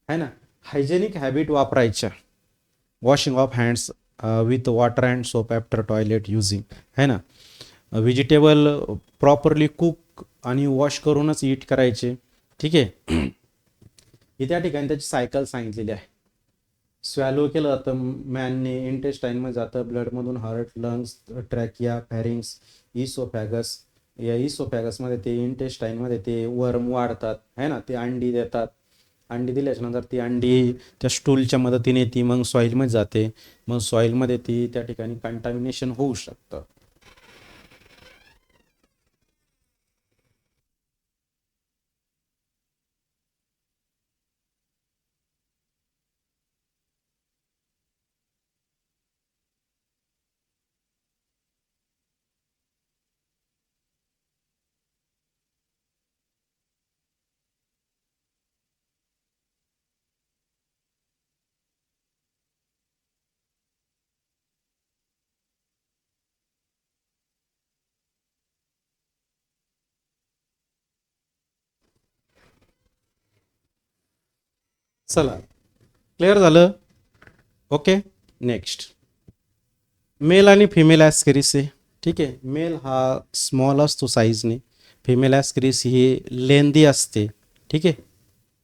आहे ना. हायजेनिक हॅबिट वापरायच्या, washing of hands with water and soap after toilet using आहे ना. व्हेजिटेबल प्रॉपरली कुक आणि वॉश करूनच ईट करायचे. ठीक आहे. ही त्या ठिकाणी त्याची सायकल सांगितलेली आहे. स्वॅलो केलं जातं मॅनने, इंटेस्टाईनमध्ये जातं, ब्लडमधून हार्ट, लंग्स, ट्रॅकिया, फॅरिंग्स, इसोफॅगस. या इसोफॅगसमध्ये ते इंटेस्टाईनमध्ये ते वर्म वाढतात आहे ना, ते अंडी देतात. अंडी दिल्याच्या नंतर ती अंडी त्या स्टूलच्या मदतीने ती मग सॉईलमध्ये जाते. मग सॉईलमध्ये ती त्या ठिकाणी कंटामिनेशन होऊ शकतं. चला क्लिअर झालं. ओके, नेक्स्ट मेल आणि फिमेल ॲस्केरिस आहे. ठीक आहे, मेल हा स्मॉल असतो साईजने, फिमेल ॲस्केरिस ही लेंदी असते. ठीक आहे,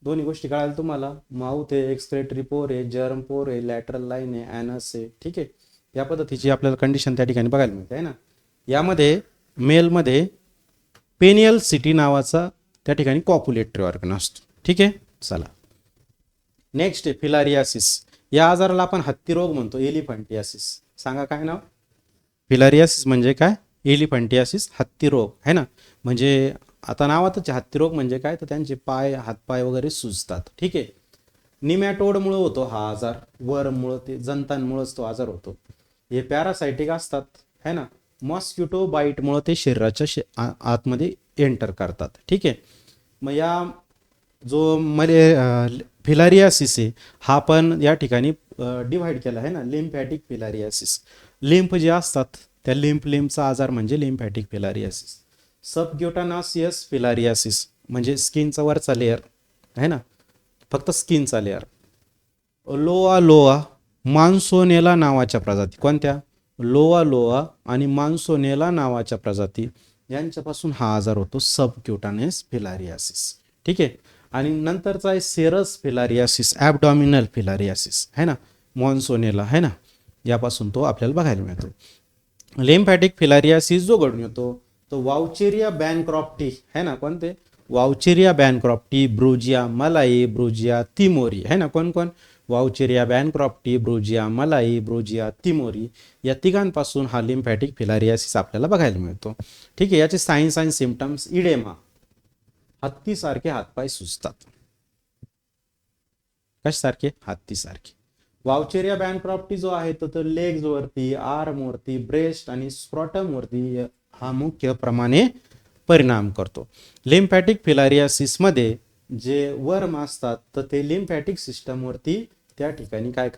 दोन्ही गोष्टी कळायला तुम्हाला. माउथ आहे, एक्सक्रेटरी पोर आहे, जर्म पोर आहे, लॅटरल लाईन आहे, ॲनस आहे. ठीक आहे, या पद्धतीची आपल्याला कंडिशन त्या ठिकाणी बघायला मिळते आहे ना. यामध्ये मेलमध्ये पेनियल सिटी नावाचा त्या ठिकाणी कॉप्युलेटरी ऑर्गन असतो. ठीक आहे, चला नेक्स्ट आहे फिलारियासिस. या आजाराला आपण हत्ती रोग म्हणतो, एलिफंटियासिस. सांगा काय नाव, फिलारियासिस म्हणजे काय, एलिफंटियासिस, हत्ती रोग आहे ना. म्हणजे आता नावातच हत्ती रोग म्हणजे काय, तर त्यांचे पाय, हातपाय वगैरे सुजतात. ठीक आहे, निमॅटोडमुळं होतो हा आजार, वर्ममुळं, ते जंतांमुळंच तो आजार होतो. हे पॅरासायटिक असतात है ना. मॉस्किटो बाईटमुळं ते शरीराच्या आतमध्ये एंटर करतात. ठीक आहे, मग या जो फिलारियासिस आहे हा पण या ठिकाणी डिव्हाइड केला आहे ना, लिम्फॅटिक फिलारियासिस. लिम्फ जे असतात त्या लिम्फचा आजार म्हणजे लिम्फॅटिक फिलारियासिस. सबक्युटानासियस फिलारियासिस म्हणजे स्किनचा वरचा लेअर आहे ना, फक्त स्किनचा लेअर. लोआ लोआ मान्सोनेला नावाच्या प्रजाती, कोणत्या, लोआ लोआ आणि मान्सोनेला नावाच्या प्रजाती यांच्यापासून हा आजार होतो, सबक्युटानेस फिलारियासिस. ठीक आहे, आणि नंतरचा आहे सेरस फिलारियासिस, ॲबडॉमिनल फिलारियासिस है ना, मॉन्सोनेला है ना, यापासून तो आपल्याला बघायला मिळतो. लिम्फॅटिक फिलारियासिस जो घडून येतो तो वाउचेरिया बॅनक्रॉफ्टी है ना, कोणते, वाउचेरिया बॅनक्रॉफ्टी, ब्रुजिया मलाई, ब्रुजिया तिमोरी है ना. कोण कोण, वाउचेरिया बॅनक्रॉफ्टी, ब्रुजिया मलाई, ब्रुजिया तिमोरी या तिघांपासून हा लिम्फॅटिक फिलारियासिस आपल्याला बघायला मिळतो. ठीक आहे, याचे सायन्स अँड सिम्पटम्स, इडेमा, हत्तीसारखे हातपाय सुजतात. कशासारखे, हत्तीसारखे. वाउचेरिया बॅनक्रॉफ्टी जो आहे तो लेग्स वरती, आर्म वरती, ब्रेस्ट आणि स्क्रॉटम वरती हा मुख्य प्रमाणे परिणाम करतो. लिम्फॅटिक फिलारियासिस मध्ये जे वर्म असतात तर ते लिम्फॅटिक सिस्टम वरती त्या ठिकाणी काय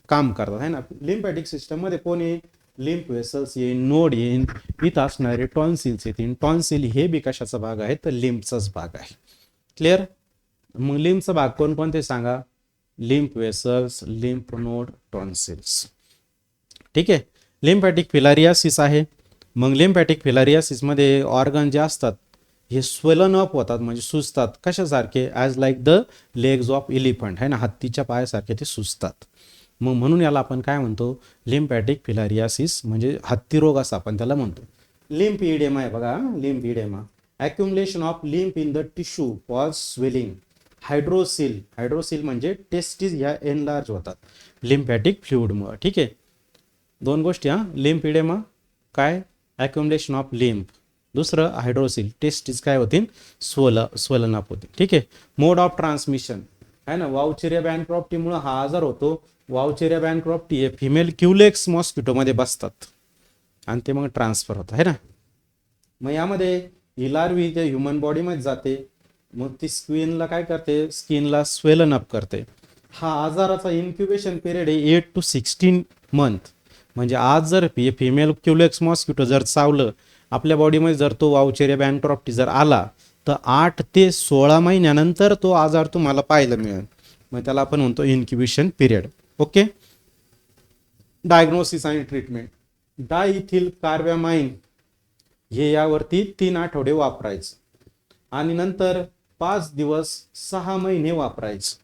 काम करतात है ना. लिम्फॅटिक सिस्टम मध्ये कोणी, लिम्फ वेसल्स येईन, नोड येईन, इथं असणारे टॉन्सिल्स येतील. टॉन्सिल हे बी कशाचा भाग आहे, तर लिम्फचाच भाग आहे. क्लिअर. मग लिम्फचा भाग कोणकोणते सांगा, lymph vessels, lymph node, tonsils. ठीक आहे, लिम्फॅटिक फिलारियासिस आहे. मग लिम्फॅटिक फिलारियासिसमध्ये ऑर्गन जे असतात हे स्वेलन अप होतात, म्हणजे सुजतात. कशासारखे? As like the legs of elephant, आहे ना, हत्तीच्या पायासारखे ते सुजतात. मग म्हणून याला आपण काय म्हणतो? लिम्फॅटिक फिलारियासिस, म्हणजे हत्ती रोग असं आपण त्याला म्हणतो. लिम्फ इडेमा आहे बघा, lymph edema, accumulation of lymph in the tissue cause swelling. Hydrocele म्हणजे टेस्टीज ह्या एनलार्ज होतात लिम्फॅटिक फ्लुइडमुळे. ठीक आहे, दोन गोष्टी हां. लिम्फ इडेमा काय? Accumulation of lymph. दुसरं हायड्रोसिल, टेस्टीज काय होतील? स्वलन अप होतील. ठीक आहे. मोड ऑफ ट्रान्समिशन आहे ना, वाउचेरिया बँक्रॉप्टीमुळे हा आजार होतो. वाउचेरिया बँक्रॉप्टी हे फिमेल क्युलेक्स मॉस्किटोमध्ये बसतात आणि ते मग ट्रान्सफर होतं, आहे ना. मग यामध्ये ही लार्वी त्या ह्युमन बॉडीमध्ये जाते, मग ती स्किनला काय करते? स्किनला स्वेलन अप करते. हा आजाराचा इन्क्युबेशन पिरियड आहे 8 to 16 मंथ. म्हणजे आज जर फिमेल क्युलेक्स मॉस्किटो जर चावलं आपल्या बॉडीमध्ये, जर तो वाउचेरिया बँक्रॉप्टी जर आला, तर 8 ते 16 महिन्यानंतर तो आजार तुम्हाला पाहायला मिळेल. मग त्याला आपण म्हणतो इन्क्युबेशन पिरियड. ओके. डायग्नोसिस आणि ट्रीटमेंट. डायइथिल कार्बामाइन हे यावरती 3 आठवडे वापरायचं आणि नंतर 5 दिवस 6 महिने वापरायचं.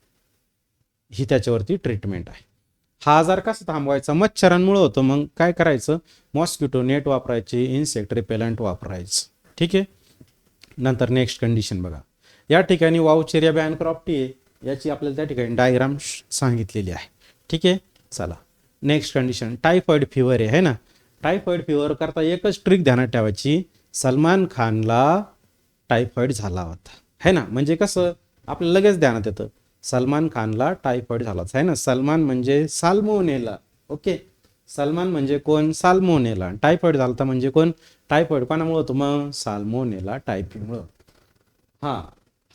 ही त्याच्यावरती ट्रीटमेंट आहे. हा आजार कसा थांबवायचा? मच्छरांमुळे होतं. मग काय करायचं? मॉस्किटो नेट वापरायचे, इन्सेक्ट रिपेलंट वापरायचं. ठीक आहे. नंतर नेक्स्ट कंडिशन बघा. या ठिकाणी वाउचेरिया बँक्रॉप्टी आहे, याची आपल्याला त्या ठिकाणी डायग्राम सांगितलेली आहे. ठीक आहे. चला नेक्स्ट कंडिशन. टायफॉइड फिवर आहे ना. टायफॉइड फिवर करता एकच ट्रिक ध्यानात ठेवायची, सलमान खानला टायफॉइड झाला होता, है ना. म्हणजे कसं आपल्याला लगेच ध्यानात येतं, सलमान खानला टायफॉइड झालाच आहे ना. सलमान म्हणजे साल्मोनेला. ओके. सलमान म्हणजे कोण? साल्मोनेला. टायफॉइड झाला म्हणजे कोण? टायफॉइड कोणामुळे होतो? मग साल्मोनेला टायफीमुळं.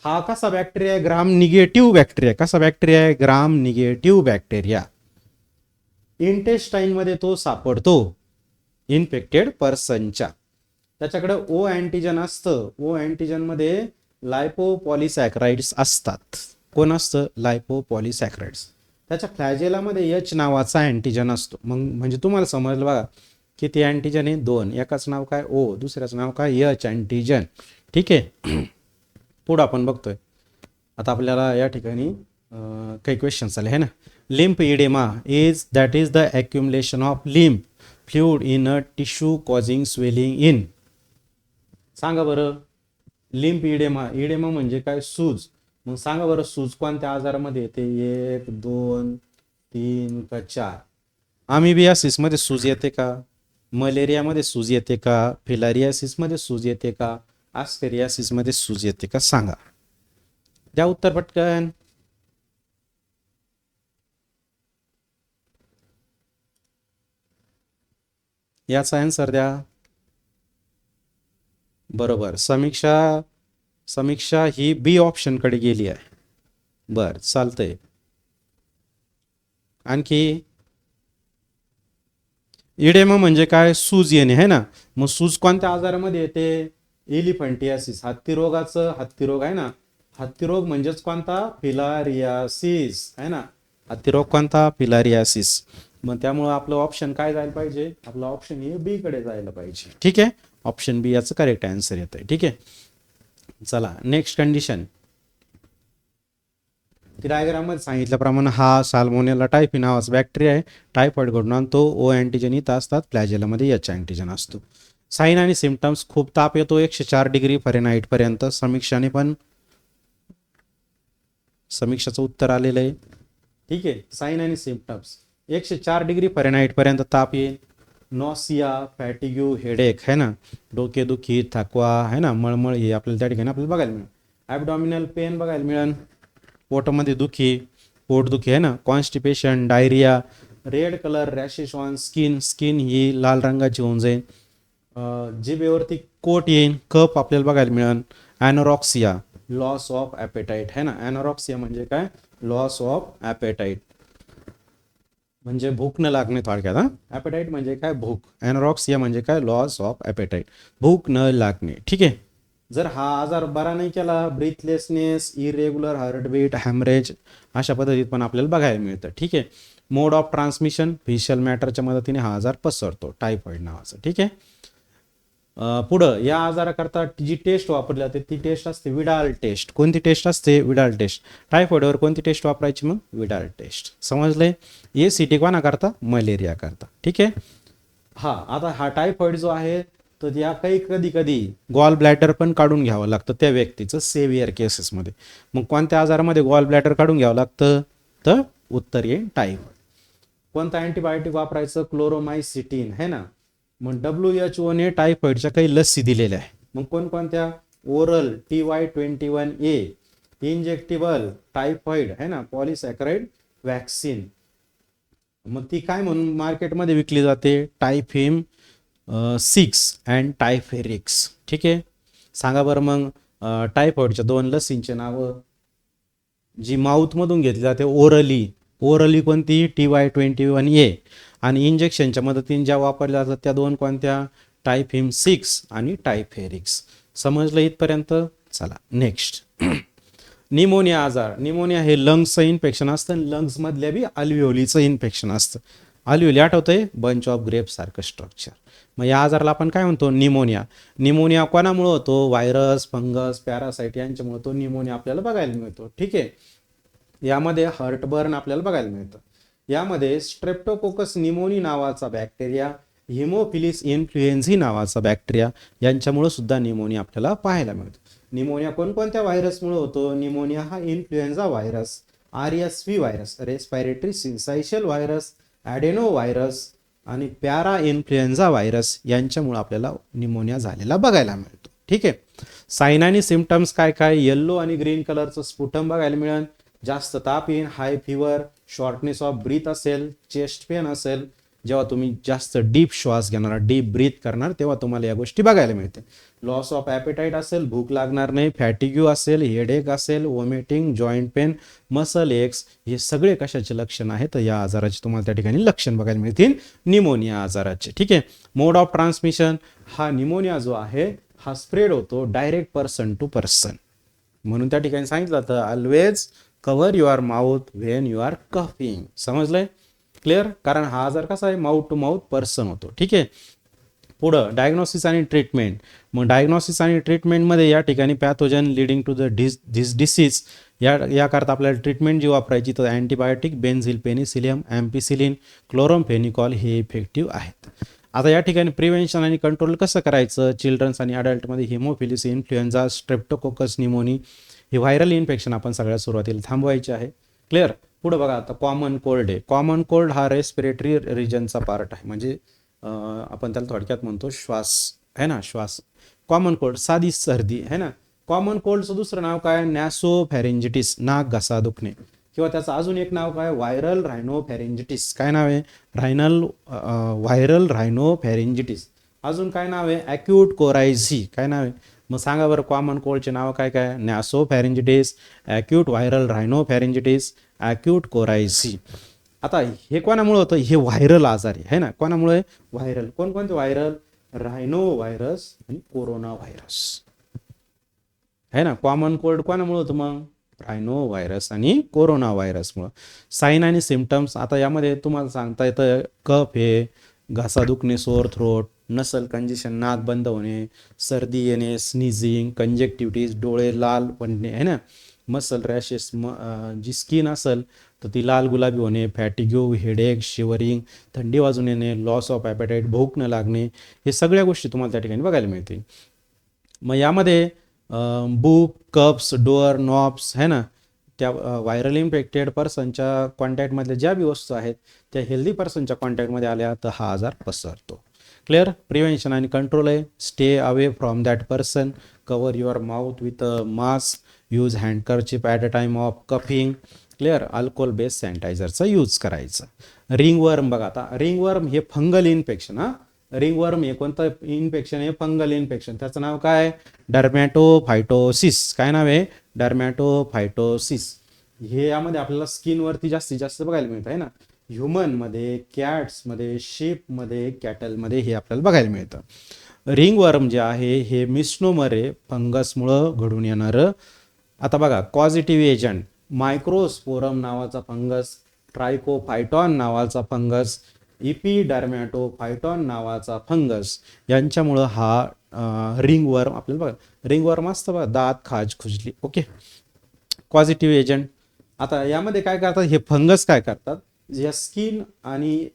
हा कसा बॅक्टेरिया आहे? Gram negative bacteria. कसा बॅक्टेरिया आहे? Gram negative bacteria. इंटेस्टाईन मध्ये तो सापडतो इन्फेक्टेड पर्सनच्या. त्याच्याकडे ओ अँटीजन असतं. ओ अँटीजन मध्ये लायपोपॉलिसॅकराइड्स असतात. कोण असतं? लायपोपॉलिसॅकराइड्स. त्याच्या फ्लॅजेलामध्ये एच नावाचा अँटीजन असतो. मग म्हणजे तुम्हाला समजलं बघा, किती अँटीजन आहे? 2. एकाच नाव काय? ओ, दुसऱ्याचं नाव काय? H antigen. ठीक आहे. पुढं आपण बघतोय आता आपल्याला या ठिकाणी काही क्वेश्चन्स आले, है ना. Lymph edema that is the accumulation of lymph fluid in a tissue causing swelling in. सांगा बरं. लिम्फ इडेमा, इडेमा म्हणजे काय? सूज. मग सांगा बरं, सूज कोणत्या आजारामध्ये येते? 1, 2, 3 का 4? अमिबियासिसमध्ये सूज येते का? मलेरियामध्ये सूज येते का? फिलारियासिसमध्ये सूज येते का? आस्टेरियासिसमध्ये सूज येते का? सांगा, द्या उत्तर पटकन. याचा आन्सर द्या. बरोबर, समीक्षा ही बी ऑप्शन कडे गेली आहे. बर, चालतंय. आणखी इडेमा म्हणजे काय? सूज येणे, है ना. मग सूज कोणत्या आजारामध्ये येते? एलिफंटियासिस, हत्ती रोग आहे ना. हत्ती रोग म्हणजेच कोणता? फिलारियासिस, आहे ना. हत्ती रोग कोणता? फिलारियासिस. मग त्यामुळे आपलं ऑप्शन काय जायला पाहिजे? आपलं ऑप्शन हे बी कडे जायला पाहिजे. ठीक आहे. ऑप्शन बी याचं करेक्ट आन्सर येत आहे. ठीक आहे. चला नेक्स्ट कंडिशन. डायग्राम मध्ये सांगितल्याप्रमाणे हा साल्मोनेला टायफी नावाचा बॅक्टेरिया आहे. टायफॉइड घडून आणतो. ओ अँटीजन इथं असतात, फ्लॅजेलामध्ये एच अँटीजन असतो. साईन आणि सिम्पटम्स: खूप ताप येतो 104 डिग्री फॅरेनहाइट पर्यंत. समीक्षाचं उत्तर आलेलं आहे. ठीक आहे. साईन आणि सिम्पटम्स: 104 डिग्री फॅरेनहाइट पर्यंत ताप येईल. नॉसिया, फॅटिग्यू, हेडेक, है ना, डोकेदुखी, थकवा, है ना, मळमळ, हे आपल्याला त्या ठिकाणी आपल्याला बघायला मिळेल. ॲबडॉमिनल पेन बघायला मिळेल. पोटामध्ये दुखी, पोटदुखी, आहे ना, constipation, diarrhoea, red colour rashes on skin ही लाल रंगाची होऊन जाईल. जिभेवरती कोट येईल. कफ आपल्याला बघायला मिळेल. ॲनोरॉक्सिया, लॉस ऑफ ॲपेटाईट, है ना. ॲनोरॉक्सिया म्हणजे काय? लॉस ऑफ ॲपेटाईट म्हणजे भूक न लागणे थोडक्यात. ॲपेटाईट म्हणजे काय? भूक. ॲनोरॉक्सिया म्हणजे काय? लॉस ऑफ ॲपेटाईट, भूक न लागणे. ठीक आहे. जर हा आजार बरा नाही केला, ब्रीथलेसनेस, इरेग्युलर हार्टबीट, हॅमरेज अशा पद्धतीत पण आपल्याला बघायला मिळतं. ठीक आहे. मोड ऑफ ट्रान्समिशन: फेशियल मॅटरच्या मदतीने हा आजार पसरतो, टायफॉइड नावाचा. ठीक आहे. पुढं या आजाराकरता जी टेस्ट वापरली जाते ती टेस्ट असते विडाल टेस्ट. कोणती टेस्ट असते? Widal test. टायफॉइडवर कोणती टेस्ट वापरायची? मग विडाल टेस्ट. समजले? ACT कोणाकरता? मलेरिया करता. ठीक आहे. हा आता हा टायफॉइड जो आहे तर या काही कधी कधी गॉल ब्लॅडर पण काढून घ्यावं लागतं त्या व्यक्तीचं सेव्हिअर केसेसमध्ये. मग कोणत्या आजारामध्ये गॉल ब्लॅडर काढून घ्यावं लागतं? तर उत्तर येईल टायफॉइड. कोणतं अँटीबायोटिक वापरायचं? क्लोरोमायसिटीन है ना. मग WHO ने टायफॉइडच्या काही लसी दिलेल्या आहे. मग कोणकोणत्या? ओरल TY21A, इंजेक्टेबल टायफॉइड है ना, पॉलिसॅकराइड वॅक्सिन. मग ती काय म्हणून मार्केटमध्ये विकली जाते? टायफेम 6 अँड टायफेरिक्स. ठीक आहे. सांगा बरं मग टायफॉइडच्या 2 लसींचे नावं. जी माउथमधून घेतली जाते ओरली. ओरली कोणती? TY21A. आणि इंजेक्शनच्या मदतीने ज्या वापरल्या जातात त्या 2 कोणत्या? टायफेम 6 आणि टायफेरिक्स. समजलं इथपर्यंत? चला नेक्स्ट. निमोनिया आजार. निमोनिया हे लंग्सचं इन्फेक्शन असतं. लंग्समधल्या बी अल्व्हिओलीचं इन्फेक्शन असतं. अल्व्हिओली आठवतंय? बंच ऑफ ग्रेप्स सारखं स्ट्रक्चर. मग या आजाराला आपण काय म्हणतो? निमोनिया. निमोनिया कोणामुळे होतो? व्हायरस, फंगस, पॅरासाइट यांच्यामुळे तो निमोनिया आपल्याला बघायला मिळतो. ठीक आहे. यामध्ये हार्टबर्न आपल्याला बघायला मिळतं. यामध्ये स्ट्रेप्टोकोकस निमोनी नावाचा बॅक्टेरिया, हिमोफिलिस इन्फ्लुएन्झी नावाचा बॅक्टेरिया यांच्यामुळे सुद्धा निमोनिया आपल्याला पाहायला मिळतो. निमोनिया कोणकोणत्या व्हायरसमुळे होतो? निमोनिया हा influenza virus, RSV virus, respiratory syncytial virus, adeno virus आणि पॅरा इन्फ्लुएन्झा व्हायरस यांच्यामुळे आपल्याला निमोनिया झालेला बघायला मिळतो. ठीक आहे. साइन आणि सिम्पटम्स काय काय? येल्लो आणि ग्रीन कलरचं स्पुटम बघायला मिळेल. जास्त ताप येईल, हाय फिवर, शॉर्टनेस ऑफ ब्रीथ असेल, चेस्ट पेन असेल. जेव्हा तुम्ही जास्त डीप श्वास घेणार, डीप ब्रीथ करणार, तेव्हा तुम्हाला या गोष्टी बघायला मिळते. लॉस ऑफ ॲपेटाईट असेल, भूक लागणार नाही, फॅटिग्यू असेल, हेडेक असेल, vomiting, joint pain, muscle x, हे सगळे कशाचे लक्षण आहेत? तर या आजाराचे तुम्हाला त्या ठिकाणी लक्षण बघायला मिळतील निमोनिया आजाराचे. ठीक आहे. मोड ऑफ ट्रान्समिशन. हा निमोनिया जो आहे हा स्प्रेड होतो डायरेक्ट पर्सन टू पर्सन. म्हणून त्या ठिकाणी सांगितलं जातं always cover your mouth when you are coughing. समजलंय? क्लिअर? कारण हा आजार कसा आहे? माउथ टू माउथ पर्सन होतो. ठीक आहे. पुढं डायग्नोसिस आणि ट्रीटमेंट. मग डायग्नोसिस आणि ट्रीटमेंटमध्ये या ठिकाणी pathogen leading to the disease याकरता आपल्याला ट्रीटमेंट जी वापरायची तर अँटीबायोटिक, बेन्झिल पेनिसिलियम, ॲम्पिसिलिन, क्लोरोमफेनिकॉल हे इफेक्टिव्ह आहेत. आता या ठिकाणी प्रिव्हेन्शन आणि कंट्रोल कसं करायचं? चिल्ड्रन्स आणि अडल्टमध्ये हिमोफिलिस इन्फ्लुएन्झा, स्ट्रेप्टोकोकस निमोनी हे व्हायरल इन्फेक्शन आपण सगळ्यात सुरुवातीला थांबवायचे आहे. क्लिअर? पुढे बघा आता कॉमन कोल्ड आहे. कॉमन कोल्ड हा रेस्पिरेटरी रिजनचा पार्ट आहे. म्हणजे आपण त्याला थोडक्यात म्हणतो श्वास है ना, श्वास. कॉमन कोल्ड साधी सर्दी है ना. कॉमन कोल्डचं दुसरं नाव काय? नॅसोफॅरेंजिटिस, नाक घसा दुखणे. किंवा त्याचं अजून एक नाव काय? व्हायरल रायनोफॅरेंजिटिस. काय नाव आहे? व्हायरल रायनोफॅरेंजिटिस. अजून काय नाव आहे? ॲक्यूट कोरायझी. काय नाव आहे? मग सांगा बरं कॉमन कोल्डचे नाव काय काय? नॅसोफॅरेंजिटिस, ॲक्यूट व्हायरल रायनोफॅरेंजिटिस, ॲक्यूट कोरायझी. आता हे कोणामुळे होतं? हे व्हायरल आजार आहे ना. कोणामुळे? व्हायरल. कोणकोणते व्हायरल? रायनो व्हायरस आणि कोरोना व्हायरस है ना. कॉमन कोल्ड कोणामुळे होतं? मग रायनो व्हायरस आणि कोरोना व्हायरसमुळं. साईन आणि सिम्पटम्स. आता यामध्ये तुम्हाला सांगता येतं कफ हे, घसा दुखणे, सोअर थ्रोट, नसल कंजेशन, नाक बंद होणे, सर्दी येणे, स्नीझिंग, कंजेक्टिव्हिटीज, डोळे लाल पडणे है ना, मसल रॅशेस, जी स्किन असेल तर ती लाल गुलाबी होणे, फॅटिग्यू, हेडेक, शिवरिंग, थंडी वाजून येणे, लॉस ऑफ ॲपेटाईट, भूक न लागणे, हे सगळ्या गोष्टी तुम्हाला त्या ठिकाणी बघायला मिळतील. मग यामध्ये बुक, कप्स, डोअर नॉब्स है ना, त्या व्हायरल इन्फेक्टेड पर्सनच्या कॉन्टॅक्टमधल्या ज्या बी वस्तू आहेत त्या हेल्दी पर्सनच्या कॉन्टॅक्टमध्ये आल्या तर हा आजार पसरतो. क्लिअर? प्रिव्हेन्शन आणि कंट्रोल आहे. Stay away from that person, cover your mouth with a mask, use handkerchief at a time of coughing. Clear? Alcohol base सॅनिटायझरचा यूज करायचा. रिंगवर्म बघा. आता रिंगवर्म हे फंगल इन्फेक्शन. रिंगवर्म हे कोणतं इन्फेक्शन आहे? Fungal infection. त्याचं नाव काय? डर्मॅटोफायटोसिस. काय नाव आहे? डर्मॅटोफायटोसिस. हे यामध्ये आपल्याला स्किनवरती जास्तीत जास्त बघायला मिळतं आहे ना. ह्युमनमध्ये, कॅट्समध्ये, शिपमध्ये, कॅटलमध्ये हे आपल्याला बघायला मिळतं. रिंगवर्म जे आहे हे मिस्नोमर आहे, फंगसमुळं घडून येणारं. आता बघा कॉझिटिव्ह एजंट, मायक्रोस्पोरम नावाचा फंगस, ट्रायकोफायटॉन नावाचा फंगस, इपिडर्मॅटोफायटॉन नावाचा फंगस यांच्यामुळं हा रिंगवर्म आपल्याला बघा रिंगवर्म असतं बघा दात खाज खुजली. Okay, positive agent. आता यामध्ये काय करतात हे फंगस काय करतात, या स्किन आणि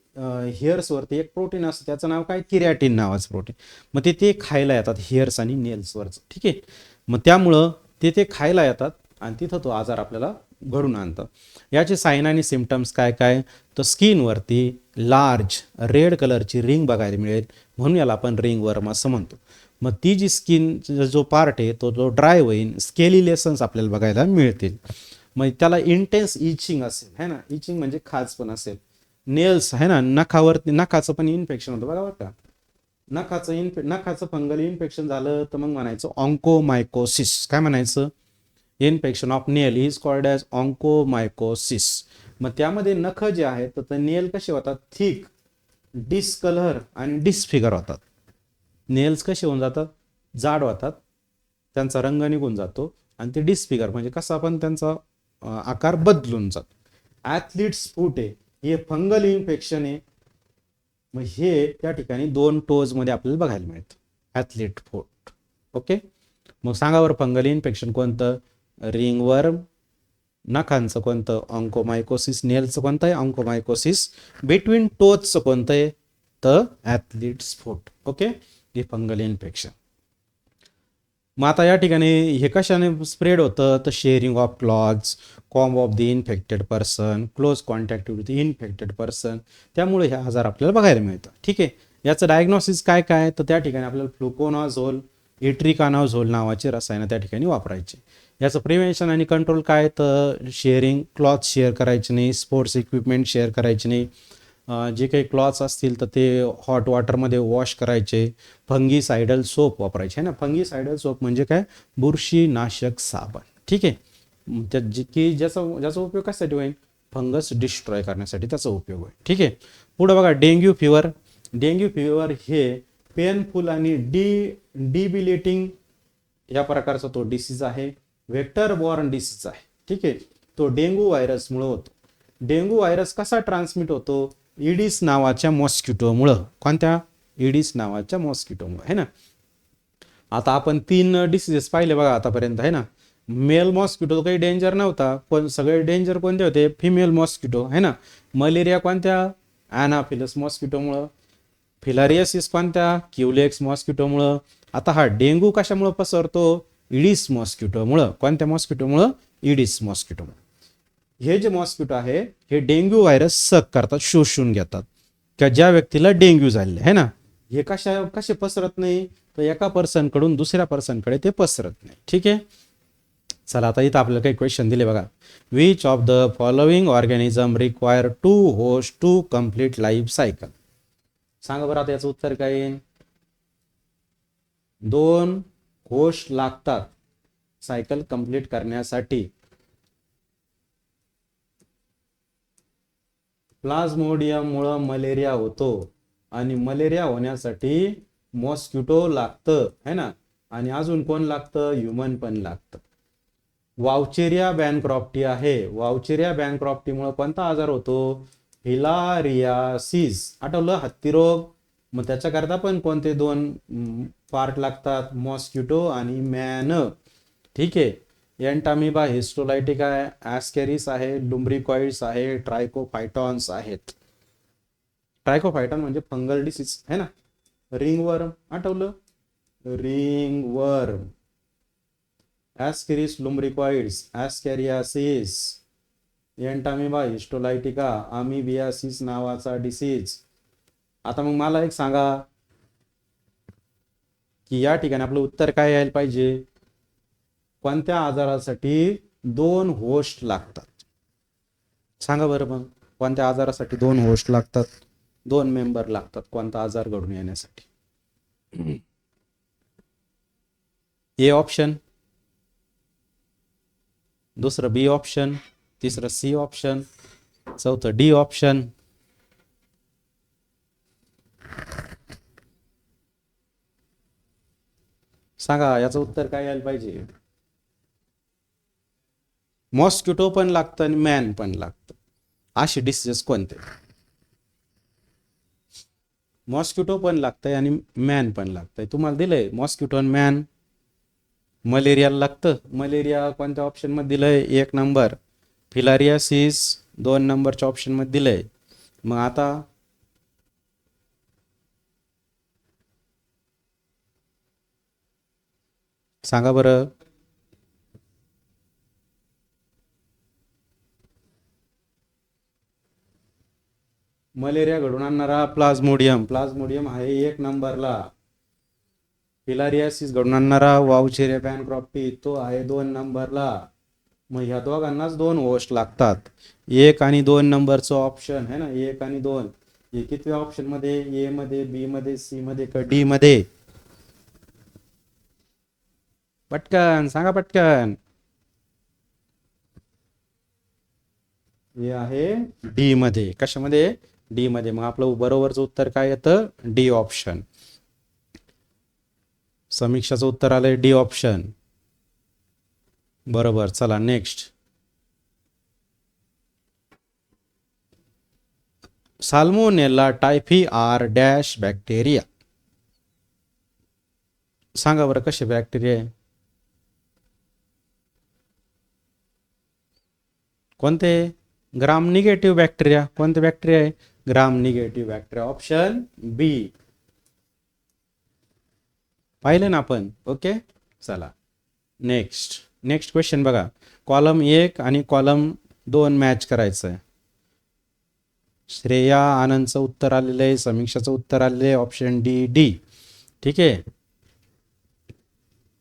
हेअर्सवरती एक प्रोटीन असतं त्याचं नाव काय किरॅटिन नावाचं प्रोटीन. मग ते खायला येतात हेअर्स आणि नेल्सवरचं. ठीक आहे, मग त्यामुळं ते खायला येतात आणि तिथं तो आजार आपल्याला घडून आणतं. याचे साईन आणि सिम्पटम्स काय काय, तर स्किनवरती लार्ज रेड कलरची रिंग बघायला मिळेल, म्हणून याला आपण रिंग वर्म असं म्हणतो. मग ती जी स्किन जो पार्ट आहे तो ड्राय होईल, स्केली लेसन्स आपल्याला बघायला मिळतील. मग त्याला इंटेन्स इचिंग असेल है ना, इचिंग म्हणजे खाज पण असेल. नेल्स आहे ना, नखावरती नखाचं पण इन्फेक्शन होतं बघा का, नखाचं फंगल इन्फेक्शन झालं तर मग म्हणायचं ऑन्कोमायकोसिस. काय म्हणायचं, infection of nail is called as onychomycosis. मग त्यामध्ये नख जे आहेत तर ते नेल कसे होतात, थिक, डिस्कलर आणि डिस्फिगर होतात. नेल्स कसे होऊन जातात, जाड होतात, त्यांचा रंग निघून जातो आणि ते डिस्फिगर म्हणजे कसा पण त्यांचा आकार बदलून जातो. ॲथलीट्स फूट आहे हे फंगल इन्फेक्शन आहे. मग हे त्या ठिकाणी 2 टोजमध्ये आपल्याला बघायला मिळतं, ॲथलीट फूट. ओके, मग सांगा बरं फंगल इन्फेक्शन कोणतं, रिंगवर्म. नखांचं कोणतं, ऑन्कोमायकोसिस. नेलचं कोणतं आहे, ऑन्कोमायकोसिस. बिटवीन टोजचं कोणतं आहे, तर ॲथलीट्स फूट. ओके, हे फंगल इन्फेक्शन. मग आता या ठिकाणी हे कशाने स्प्रेड होतं, तर sharing of clothes, comb of the infected person, close contact with the infected person. त्यामुळे हे आजार आपल्याला बघायला मिळतं. ठीक आहे, याचं डायग्नोसिस काय काय, तर त्या ठिकाणी आपल्याला फ्लुकोनाझोल, इट्रिकानाझोल नावाचे रसायनं त्या ठिकाणी वापरायचे. याचं प्रिव्हेन्शन आणि कंट्रोल काय, तर शेअरिंग, क्लॉथ शेअर करायचे नाही, स्पोर्ट्स इक्विपमेंट शेअर करायचे नाही, जे काही क्लॉथ्स असतील तर ते हॉट वॉटरमध्ये वॉश करायचे, फंगीसायडल सोप वापरायचे. है ना, फंगीसायडल सोप म्हणजे काय, बुरशीनाशक साबण. ठीक आहे, की ज्याचा उपयोग कशासाठी होईल, फंगस डिस्ट्रॉय करण्यासाठी त्याचा उपयोग होईल. ठीक आहे, पुढे बघा डेंग्यू फिवर. डेंग्यू फिवर हे पेनफुल आणि डिबिलिटिंग या प्रकारचा तो डिसीज आहे, वेक्टर बॉर्न डिसीज आहे. ठीक आहे, तो डेंग्यू व्हायरसमुळे होतो. डेंग्यू व्हायरस कसा ट्रान्समिट होतो, इडिस नावाच्या मॉस्किटोमुळं. कोणत्या, इडिस नावाच्या मॉस्किटोमुळे. है ना, आता आपण 3 डिसीजेस पाहिले बघा आतापर्यंत. है ना, मेल मॉस्किटो काही डेंजर नव्हता, पण सगळे डेंजर कोणते होते, फिमेल मॉस्किटो. है ना, मलेरिया कोणत्या, ॲनाफिलस मॉस्किटोमुळं. फिलारियासिस कोणत्या, क्युलेक्स मॉस्किटोमुळं. आता हा डेंग्यू कशामुळं पसरतो, इडिस मॉस्किटोमुळं. कोणत्या मॉस्किटोमुळं, इडिस मॉस्किटोमुळं. हे जे मॉस्किटो आहे हे डेंग्यू व्हायरस सक करतात, शोषून घेतात, का ज्या व्यक्तीला डेंग्यू झालेला आहे ना. हे कसे पसरत नाही, तर एका पर्सन कडून दुसऱ्या पर्सन कडे ते पसरत नाही. ठीक आहे, चला आता इथं आपल्याला काही क्वेश्चन दिले बघा. Which of the following organism require 2 host to complete life cycle. सांगा बरं आता याचं उत्तर काय येईल, 2 होस्ट लागतात सायकल कंप्लीट करण्यासाठी. प्लाझ्मोडियममुळं मलेरिया होतो आणि मलेरिया होण्यासाठी मॉस्किटो लागतं है ना, आणि अजून कोण लागतं, ह्युमन पण लागतं. वाउचेरिया बॅनक्रॉफ्टी आहे, वाउचेरिया बॅनक्रॉफ्टीमुळे कोणता आजार होतो, फिलारियासिस. आठवलं, हत्तीरोग. मग त्याच्याकरता पण कोणते 2 पार्ट लागतात, मॉस्किटो आणि मॅन. ठीक आहे, एंटामिबा हिस्टोलायटिका आहे, ॲस्कॅरिस आहे, लुम्ब्रिकॉइड्स आहे, ट्रायकोफायटॉन्स आहेत. ट्रायकोफायटॉन म्हणजे फंगल डिसीज है ना. रिंगवर्म आठवलं, रिंगवर्म. ॲस्कॅरिस लुम्ब्रिकॉइड्स, ॲस्कॅरियासिस, एंटामिबा हिस्टोलायटिका, अमिबियासिस नावाचा डिसीज. आता मग मला एक सांगा की या ठिकाणी आपलं उत्तर काय यायला पाहिजे, कोणत्या आजारासाठी 2 होस्ट लागतात. सांगा बरं मग, कोणत्या आजारासाठी 2 होस्ट लागतात, 2 मेंबर लागतात कोणता आजार घडून येण्यासाठी. ए ऑप्शन, दुसरं बी ऑप्शन, तिसरं सी ऑप्शन, चौथं डी ऑप्शन. सांगा याचं उत्तर काय यायला पाहिजे. मॉस्किटो पण लागतं आणि मॅन पण लागतं. असे डिसीजेस कोणते, मॉस्किटो पण लागतंय आणि मॅन पण लागतंय. तुम्हाला दिलंय मॉस्किटो आणि मॅन. मलेरियाला लागतं. मलेरिया कोणत्या ऑप्शन मध्ये दिलंय? 1 नंबर. फिलारियासिस 2 नंबरच्या ऑप्शन मध्ये दिलंय. मग आता सांगा बरं. मलेरिया घडून आणणारा प्लाझ्मोडियम. प्लाझ्मोडियम आहे 1 नंबरला. फिलारियासिस घडून आणणारा वाउचेरिया पॅनक्रॉप्टी तो आहे 2 नंबरला. मग ह्या दोघांनाच 2 होस्ट लागतात. 1 आणि 2 नंबरचं ऑप्शन आहे ना, 1 आणि 2 हे कितव्या ऑप्शन मध्ये? ए मध्ये, बी मध्ये, सी मध्ये का डी मध्ये? पटकन सांगा पटकन. हे आहे डी मध्ये. कशामध्ये? डी मध्ये. मग आपलं बरोबरचं उत्तर काय येतं? D option. समीक्षाचं उत्तर आलंय डी ऑप्शन. बरोबर. चला next. Salmonella typhi are dash bacteria. सांगा बरं कसे बॅक्टेरिया आहे? कोणते? Gram negative bacteria. कोणते बॅक्टेरिया आहे? Gram negative bacteria. Option B. पाहिलं ना आपण? ओके. चला नेक्स्ट. नेक्स्ट क्वेश्चन बघा. कॉलम 1 आणि कॉलम 2 मॅच करायचं आहे. श्रेया आनंदचं उत्तर आलेलं आहे. समीक्षाचं उत्तर आलेलं आहे. Option D D. ठीक आहे.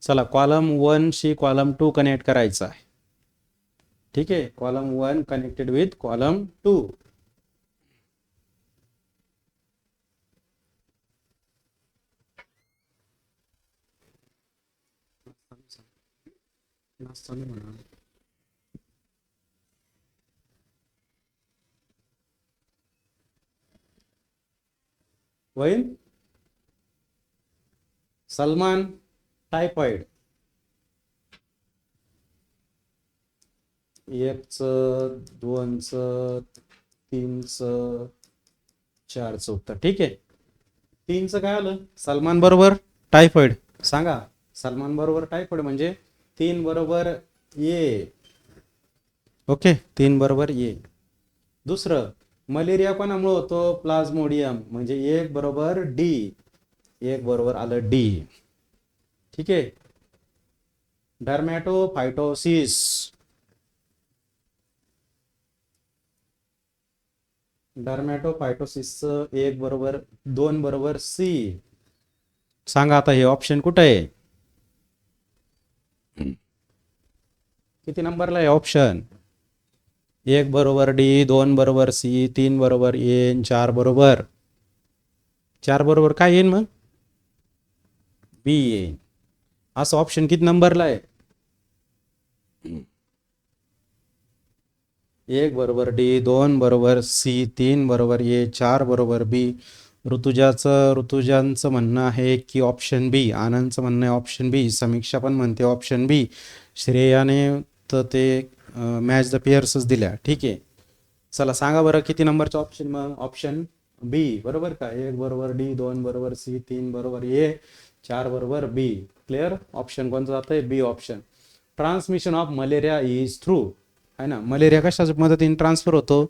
चला कॉलम 1 शी कॉलम 2 कनेक्ट करायचा आहे. ठीक आहे. Column 1 connected with column 2. होईल. सलमान टायफॉइड. 1चं 2चं 3चं 4चं उत्तर. ठीक आहे. 3चं काय आलं? सलमान बरोबर टायफॉइड. सांगा. सलमान बरोबर टायफॉइड म्हणजे 3 बरोबर ए. ओके. 3 बरोबर ए. दुसरं मलेरिया कोणामुळे होतो? प्लाझ्मोडियम म्हणजे 1 बरोबर डी. 1 बरोबर आलं डी. ठीक आहे. डर्मॅटोफायटोसिस. डर्मॅटोफायटोसिसचं 1 बरोबर 2 बरोबर सी. सांगा आता हे ऑप्शन कुठं आहे? किती नंबरला आहे ऑप्शन? 1 बरोबर डी, 2 बरोबर सी, 3 बरोबर ए, 4 बरोबर. 4 बरोबर काय येईल मग? बी येईल. असं ऑप्शन किती नंबरला आहे? 1 बरोबर डी, 2 बरोबर सी, 3 बरोबर ए, 4 बरोबर बी. ऋतुजांचं म्हणणं आहे की ऑप्शन बी. आनंदचं म्हणणं आहे ऑप्शन बी. समीक्षा पण म्हणते ऑप्शन बी. श्रेयाने तर ते मॅच द पेअर्सच दिल्या. ठीक आहे. चला सांगा बरं किती नंबरचं ऑप्शन? मग ऑप्शन बी बरोबर का? 1 बरोबर डी, 2 बरोबर सी, 3 बरोबर ए, 4 बरोबर बी. क्लिअर. ऑप्शन कोणतं जातं आहे? B option. Transmission of malaria is through. आहे ना. मलेरिया कशाच्या मदतीने ट्रान्सफर होतो?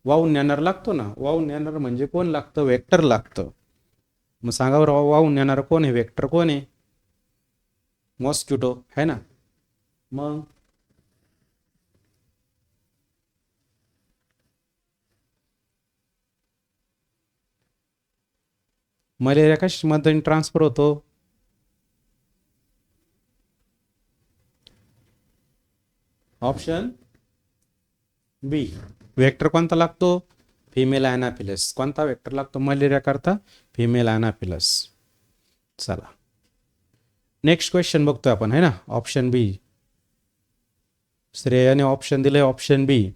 वाहून नेणार लागतो ना. वाहून नेणार म्हणजे कोण लागतं? वेक्टर लागतं. मग सांगा बरं वाहून नेणार कोण आहे? वेक्टर कोण आहे? मॉस्किटो है ना. मग मलेरिया कशाच्या मदतीने ट्रान्सफर होतो? ऑप्शन बी. वेक्टर कोणता लागतो? Female anopheles. कोणता वेक्टर लागतो मलेरिया करता? Female anopheles. चला नेक्स्ट क्वेश्चन बघतोय आपण है ना. Option B. श्रेयाने ऑप्शन दिले option B.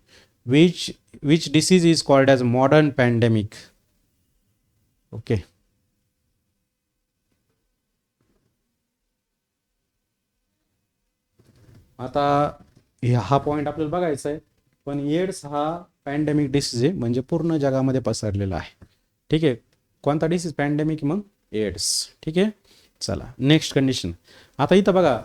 Which disease is called as modern pandemic? Okay. आता हा पॉईंट आपल्याला बघायचा आहे. पण एड्स हा पॅन्डेमिक डिसीज आहे म्हणजे पूर्ण जगामध्ये पसरलेला आहे. ठीक आहे. कोणता डिसीज? पॅन्डेमिक, मग एड्स. ठीक आहे. चला नेक्स्ट कंडिशन. आता इथं बघा,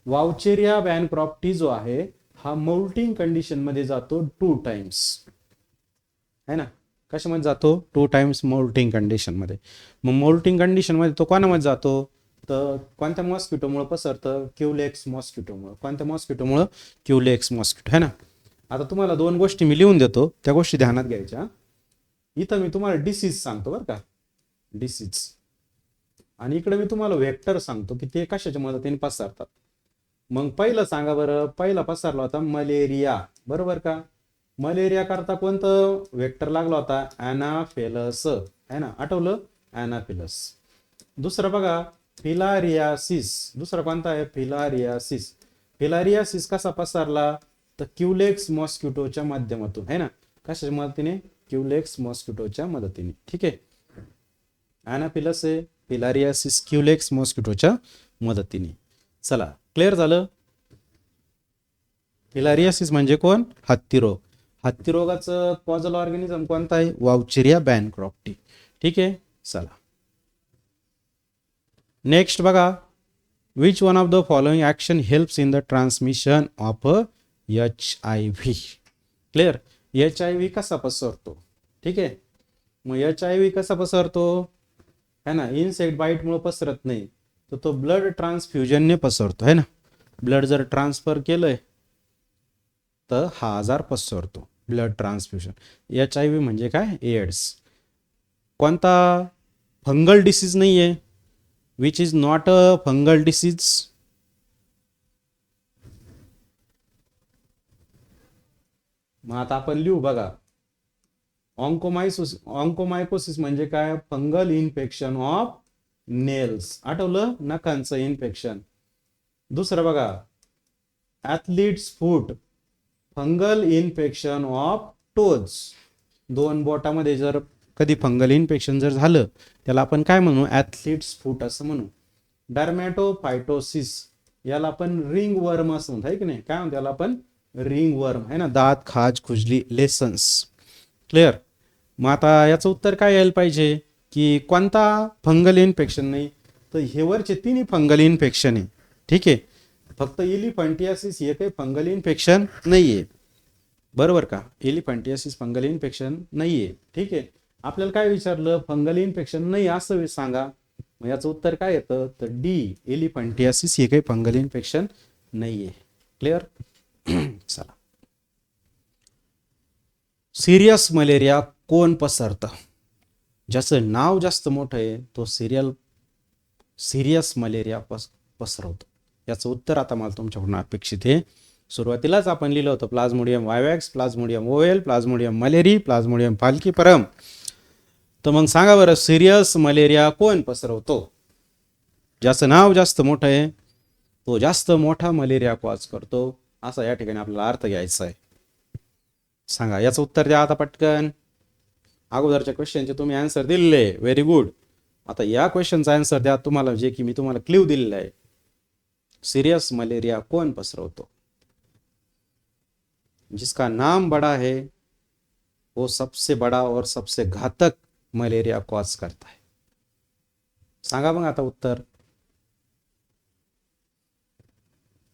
वाउचेरिया बॅनक्रॉफ्टी जो आहे हा मोल्टिंग कंडिशन मध्ये जातो 2 टाइम्स, है ना. कशामध्ये जातो? 2 टाइम्स मोल्टिंग कंडिशन मध्ये. मग मोल्टिंग कंडिशन मध्ये तो कोणामध्ये जातो? तर कोणत्या मॉस्किटोमुळे पसरतं? क्युलेक्स मॉस्किटोमुळे. कोणत्या मॉस्किटोमुळे? क्युलेक्स मॉस्किटो, है ना. आता तुम्हाला 2 गोष्टी मी लिहून देतो, त्या गोष्टी ध्यानात घ्यायच्या. इथं मी तुम्हाला डिसीज सांगतो बरं का, डिसीज, आणि इकडे मी तुम्हाला वेक्टर सांगतो की ते कशाच्या मदतीने पसरतात. मग पहिलं सांगा बरं. पहिला पसरला होता मलेरिया, बरोबर का. मलेरिया करता कोणतं वेक्टर लागला होता? ॲनाफेलस, है ना. आठवलं? ॲनाफेलस. दुसरं बघा, फिलारियासिस. दुसरा कोणता आहे? फिलारियासिस. फिलारियासिस कसा पसरला? तर क्युलेक्स मॉस्किटोच्या माध्यमातून, है ना. कशाच्या मदतीने? क्युलेक्स मॉस्किटोच्या मदतीने. ठीक आहे. ॲनाफिलस आहे, फिलारियासिस क्युलेक्स मॉस्किटोच्या मदतीने. चला क्लिअर झालं. फिलारियासिस म्हणजे कोण? हत्तीरोग. हत्तीरोगाचं कॉजल ऑर्गॅनिझम कोणता आहे? वाउचेरिया बॅनक्रॉफ्टी. ठीक आहे. चला नेक्स्ट बघा, which one of the following action helps in the transmission of HIV. Clear. HIV कसा पसरतो? ठीक आहे. मग HIV कसा पसरतो, है ना. इन्सेक्ट बाईटमुळे पसरत नाही, तर तो ब्लड ट्रान्सफ्युजनने पसरतो, है ना. ब्लड जर ट्रान्सफर केलंय तर हा आजार पसरतो, ब्लड ट्रान्सफ्युजन. HIV म्हणजे काय? एड्स. कोणता? फंगल डिसीज नाही आहे. Which is not a fungal disease? मग आता आपण लिहू बघा. ऑन्कोमायकोसिस म्हणजे काय? Fungal infection of nails. आठवलं? नखांचं इन्फेक्शन. दुसरं बघा, athletes foot, fungal infection of toes. 2 बोटामध्ये जर कधी फंगल इन्फेक्शन जर झालं त्याला आपण काय म्हणू? ॲथलीट्स फूट असं म्हणू. डर्मॅटोफायटोसिस, याला आपण रिंग वर्म असं म्हणतो, आहे की नाही. काय म्हणतो याला आपण? रिंग वर्म, है ना. दात, खाज, खुजली, लेसन्स. क्लिअर. मग आता याचं उत्तर काय यायला पाहिजे की कोणता फंगल इन्फेक्शन नाही? तर हे वरचे 3 फंगल इन्फेक्शन आहे. ठीक आहे. फक्त एलिफंटियासिस हे काही फंगल इन्फेक्शन नाहीये, बरोबर का. एलिफंटियासिस फंगल इन्फेक्शन नाहीये. ठीक आहे. आपल्याला काय विचारलं? फंगल इन्फेक्शन नाही असं सांगा. मग याचं उत्तर काय येतं? तर डी, एलिफंटियासिस हे काही फंगल इन्फेक्शन नाहीये. क्लिअर. चला, सिरियस मलेरिया कोण पसरतं? ज्याचं नाव जास्त मोठं आहे तो सिरियस मलेरिया पसरवतो. याचं उत्तर आता मला तुमच्याकडून अपेक्षित आहे. सुरुवातीलाच आपण लिहिलं होतं plasmodium vivax, plasmodium ovale, plasmodium malariae, plasmodium falciparum. तर मग सांगा बरं, सिरियस मलेरिया कोण पसरवतो? ज्याचं नाव जास्त मोठं आहे तो जास्त मोठा मलेरिया कॉज करतो, असा या ठिकाणी आपल्याला अर्थ घ्यायचा आहे. सांगा, याचं उत्तर द्या आता पटकन. अगोदरच्या क्वेश्चनचे तुम्ही आन्सर दिलेले, व्हेरी गुड. आता या क्वेश्चनचा आन्सर द्या तुम्हाला, जे की मी तुम्हाला क्ल्यू दिलेला आहे. सीरियस मलेरिया कौन पसरवतो? जिसका नाम बड़ा है वो सबसे बड़ा और सबसे घातक मलेरिया कॉज करता है. सांगा मग आता उत्तर.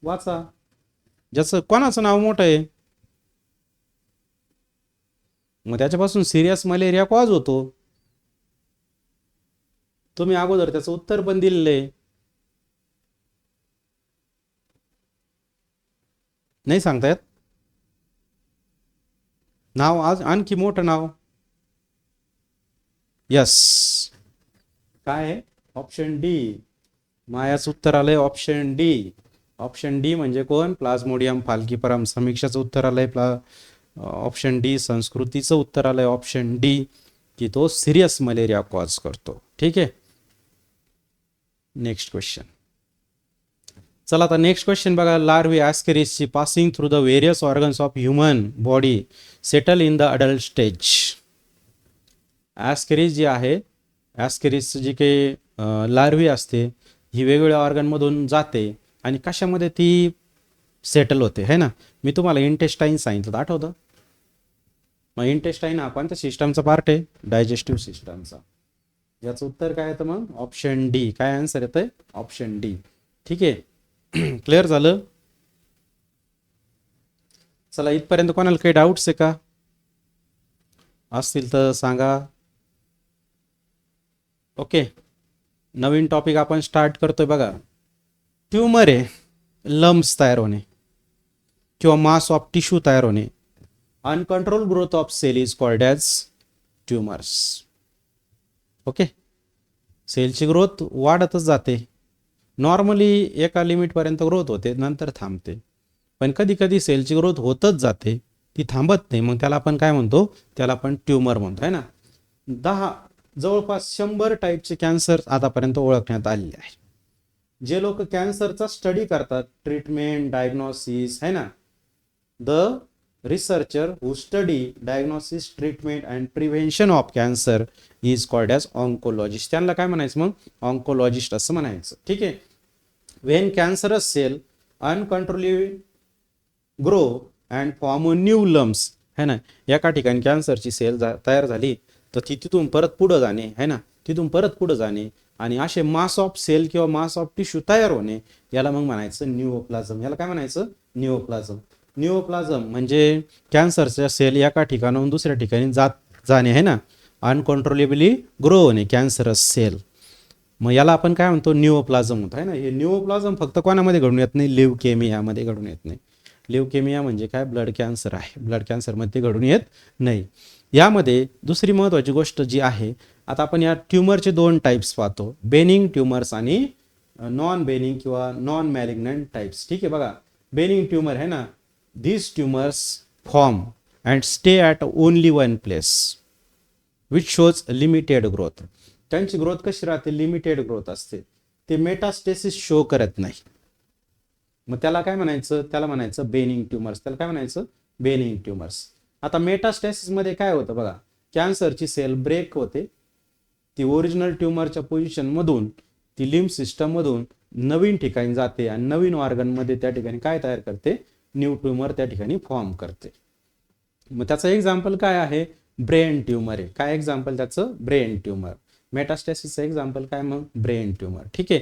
वाचा. ज्याचं कोणाचं नाव मोठं आहे मग त्याच्यापासून सिरियस मलेरिया कॉज होतो. तुम्ही अगोदर त्याचं उत्तर पण दिलेलं नाही सांगता येत. नाव आज आणखी मोठं नाव. यस, काय आहे? Option D. मायाचं उत्तर आलंय ऑप्शन डी. ऑप्शन डी म्हणजे कोण? प्लाझ्मोडियम फाल्कीपरम. समीक्षाचं उत्तर आलंय ऑप्शन डी. संस्कृतीचं उत्तर आलंय ऑप्शन डी, की तो सिरियस मलेरिया कॉज करतो. ठीक आहे. Next question. चला आता नेक्स्ट क्वेश्चन बघा. लार्वी ॲस्केरिसची passing through the various organs of human body settle in the adult stage. Ascaris जी आहे, ॲस्केरिस जी काही लार्वी असते ही वेगवेगळ्या ऑर्गनमधून जाते आणि कशामध्ये ती सेटल होते, है ना. मी तुम्हाला इंटेस्टाईन सांगितलं, आठवतं? मग इंटेस्टाईन हा कोणत्या सिस्टमचा पार्ट आहे? डायजेस्टिव्ह सिस्टमचा. याचं उत्तर काय येतं मग? Option D. काय आन्सर येतंय? Option D. ठीक आहे. क्लिअर झालं? चला, इथपर्यंत कोणाला काही डाऊट्स आहे का? असतील तर सांगा. ओके, नवीन टॉपिक आपण स्टार्ट करतोय बघा. ट्यूमर आहे, लम्स तयार होणे किंवा मास ऑफ टिश्यू तयार होणे. Uncontrol growth of cell is called as tumours. Okay, सेलची ग्रोथ वाढतच जाते. नॉर्मली एका लिमिटपर्यंत ग्रोथ होते, नंतर थांबते. पण कधी कधी सेलची ग्रोथ होतच जाते, ती थांबत नाही. मग त्याला आपण काय म्हणतो? त्याला आपण ट्यूमर म्हणतो, आहे ना. जवळपास 100 टाईपचे कॅन्सर आतापर्यंत ओळखण्यात आलेले आहे. जे लोक कॅन्सरचा स्टडी करतात, ट्रीटमेंट, डायग्नोसिस, है ना, the researcher who study diagnosis, treatment and prevention of cancer is called as oncologist. त्यांना काय म्हणायचं मग? ऑन्कोलॉजिस्ट असं म्हणायचं. ठीक आहे. When cancerous cell uncontrollably grow and form new lumps, है ना. एका ठिकाणी कॅन्सरची सेल तयार झाली तर ती तिथून परत पुढं जाणे, है ना, तिथून परत पुढं जाणे आणि असे मास ऑफ सेल किंवा मास ऑफ टिश्यू तयार होणे, याला मग म्हणायचं न्यूओप्लाझम. याला काय म्हणायचं? न्यूओप्लाझम. न्यूओप्लाझम म्हणजे कॅन्सरच्या सेल एका ठिकाणाहून दुसऱ्या ठिकाणी जाणे, है ना, अनकंट्रोलेबली ग्रो होणे कॅन्सरस सेल. मग याला आपण काय म्हणतो? न्यूओप्लाझम म्हणतो, आहे ना. हे न्यूओप्लाझम फक्त कोणामध्ये घडून येत नाही? ल्युकेमियामध्ये घडून येत नाही. ल्युकेमिया म्हणजे काय? ब्लड कॅन्सर आहे. ब्लड कॅन्सरमध्ये घडून येत नाही. यामध्ये दुसरी महत्त्वाची गोष्ट जी आहे, आता आपण या ट्यूमरचे 2 टाईप्स पाहतो, बेनिंग ट्यूमर्स आणि नॉन बेनिंग किंवा नॉन मॅलिग्नंट टाईप्स. ठीक आहे, बघा. बेनिंग ट्यूमर आहे ना, these tumors form and stay at only one place which shows limited growth. त्यांची ग्रोथ कशी राहते? लिमिटेड ग्रोथ असते. ते मेटास्टेसिस शो करत नाही. मग त्याला काय म्हणायचं? त्याला म्हणायचं बेनिंग ट्यूमर्स. त्याला काय म्हणायचं? Benign tumours. आता मेटास्टेसिस मध्ये काय होतं बघा, कॅन्सरची सेल ब्रेक होते, ती ओरिजिनल ट्यूमरच्या पोझिशन मधून, ती लिम्फ सिस्टम मधून नवीन ठिकाणी जाते आणि नवीन ऑर्गन मध्ये त्या ठिकाणी काय तयार करते? न्यू ट्यूमर त्या ठिकाणी फॉर्म करते. मग त्याचं एक्झाम्पल काय आहे? ब्रेन ट्यूमर आहे. काय एक्झाम्पल त्याचं? Brain tumour. मेटास्टेसिसचं एक्झाम्पल काय मग? Brain tumour. ठीक आहे.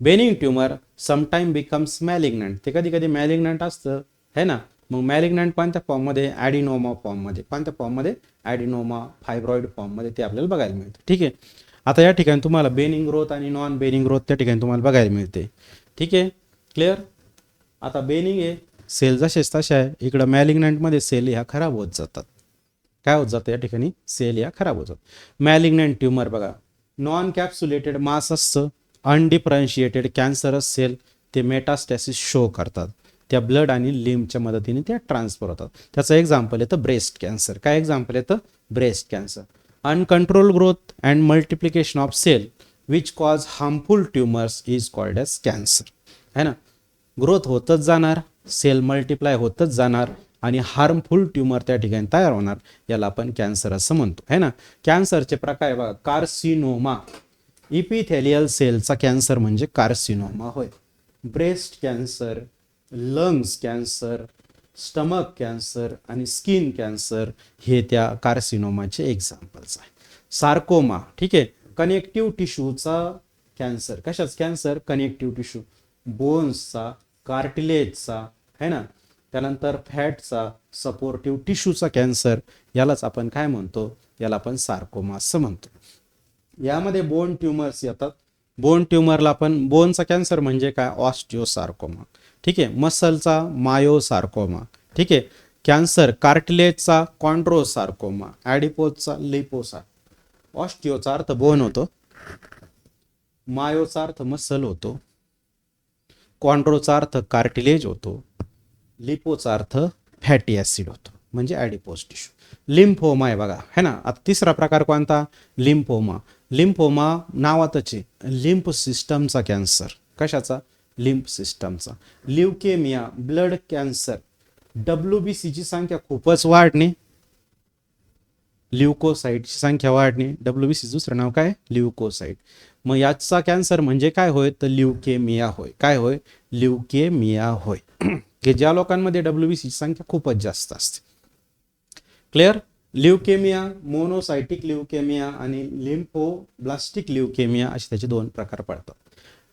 Benign tumour sometime becomes malignant. ते कधी कधी मॅलिग्नंट असतं, है ना. मग मॅलिग्नंट कोणत्या फॉर्ममध्ये? ॲडिनोमा फॉर्ममध्ये. कोणत्या फॉर्ममध्ये? ॲडिनोमा, फायब्रॉइड फॉर्ममध्ये ते आपल्याला बघायला मिळतं. ठीक आहे. आता या ठिकाणी तुम्हाला बेनिंग ग्रोथ आणि नॉन बेनिंग ग्रोथ त्या ठिकाणी तुम्हाला बघायला मिळते. ठीक आहे, क्लिअर. आता बेनिंग आहे, सेल जसेच तशा आहे. इकडं मॅलिग्नंटमध्ये सेल ह्या खराब होत जातात. काय होत जातं? या ठिकाणी सेल ह्या खराब होत जातात. मॅलिग्नंट ट्यूमर बघा, नॉन कॅप्सुलेटेड मास असतं, अनडिफरन्शिएटेड कॅन्सरस सेल, ते मेटास्टॅसिस शो करतात. त्या ब्लड आणि लिम्फच्या मदतीने त्या ट्रान्सफर होतात. त्याचं एक्झाम्पल येतं ब्रेस्ट कॅन्सर. काय एक्झाम्पल येतं? Breast cancer. Uncontrol growth and multiplication of cell which cause harmful tumours is called as cancer, है ना. ग्रोथ होतच जाणार, सेल मल्टिप्लाय होतच जाणार आणि हार्मफुल ट्यूमर त्या ठिकाणी तयार होणार, याला आपण कॅन्सर असं म्हणतो, है ना. कॅन्सरचे प्रकार बघा, कार्सिनोमा, इपिथेलियल सेलचा कॅन्सर म्हणजे कार्सिनोमा होय. Breast cancer, lungs cancer, stomach cancer आणि स्किन कॅन्सर हे त्या कार्सिनोमाचे एक्झाम्पल्स आहे. सार्कोमा, ठीक आहे, कनेक्टिव्ह टिश्यूचा कॅन्सर. कशाच कॅन्सर? कनेक्टिव्ह टिश्यू, बोन्सचा, कार्टिलेजचा, है ना. त्यानंतर फॅटचा, सपोर्टिव्ह टिश्यूचा कॅन्सर, यालाच आपण काय म्हणतो? याला आपण सार्कोमा असं म्हणतो. यामध्ये बोन ट्यूमर्स येतात. बोन ट्यूमरला आपण, बोनचा कॅन्सर म्हणजे काय? ऑस्टिओसार्कोमा. ठीक आहे. मसलचा मायोसार्कोमा. ठीक आहे. कॅन्सर कार्टिलेजचा कॉन्ड्रोसार्कोमा, ॲडिपोजचा लिपोसार्कोमा. ऑस्टिओचा अर्थ बोन होतो, मायोचा अर्थ मसल होतो, कॉन्ड्रोचा अर्थ कार्टिलेज होतो, लिपोचा अर्थ फॅटी ॲसिड होतो म्हणजे ॲडिपोज टिश्यू. लिम्फोमा आहे बघा, है ना. आता तिसरा प्रकार कोणता? लिम्फोमा. लिम्फोमा नावातच आहे, लिम्फ सिस्टमचा कॅन्सर. कशाचा? लिम्फ सिस्टमचा. ल्युकेमिया, ब्लड कॅन्सर, WBCची संख्या खूपच वाढणे, ल्युकोसाईटची संख्या वाढणे. WBC दुसरं नाव काय? ल्युकोसाईट. मग याचा कॅन्सर म्हणजे काय होय? तर ल्युकेमिया होय. काय होय? ल्युकेमिया होय. की ज्या लोकांमध्ये WBCची संख्या खूपच जास्त असते. क्लिअर. ल्युकेमिया, मोनोसायटिक ल्युकेमिया आणि लिम्फोब्लास्टिक ल्युकेमिया असे त्याचे दोन प्रकार पडतात.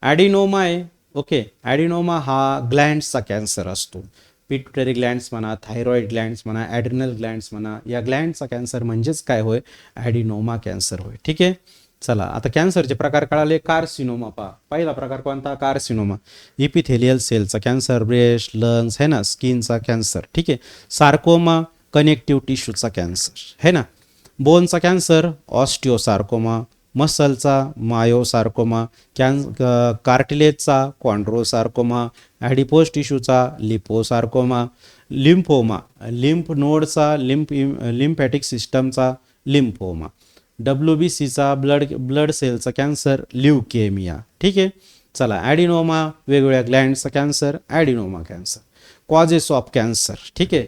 ॲडिनोमा आहे. ओके, ॲडिनोमा हा ग्लँड्सचा कॅन्सर असतो. पिट्युटरी ग्लँड्स म्हणा, थायरॉइड ग्लँड्स म्हणा, ॲड्रिनल ग्लँड्स म्हणा, या ग्लँडचा कॅन्सर म्हणजेच काय होय, ॲडिनोमा कॅन्सर होय. ठीक आहे. चला आता कॅन्सरचे प्रकार कळाले. कार्सिनोमा पहा. पहिला प्रकार कोणता? कार्सिनोमा. इपिथेलियल सेलचा कॅन्सर, ब्रेस्ट, लंग्स है ना, स्किनचा कॅन्सर. ठीक आहे. सार्कोमा, कनेक्टिव्ह टिश्यूचा कॅन्सर है ना. बोनचा कॅन्सर, ऑस्टिओसार्कोमा. मसलचा मायोसार्कोमा. कार्टिलेजचा कॉन्ड्रोसार्कोमा. ॲडिपोज टिश्यूचा लिपोसार्कोमा. लिम्फोमा, लिम्फ नोडचा, लिम्फॅटिक सिस्टमचा लिम्फोमा. WBCचा ब्लड सेलचा कॅन्सर, ल्युकेमिया. ठीक आहे. चला, ॲडिनोमा वेगवेगळ्या ग्लँडचा cancer, adenoma cancer. Causes of cancer. ठीक आहे.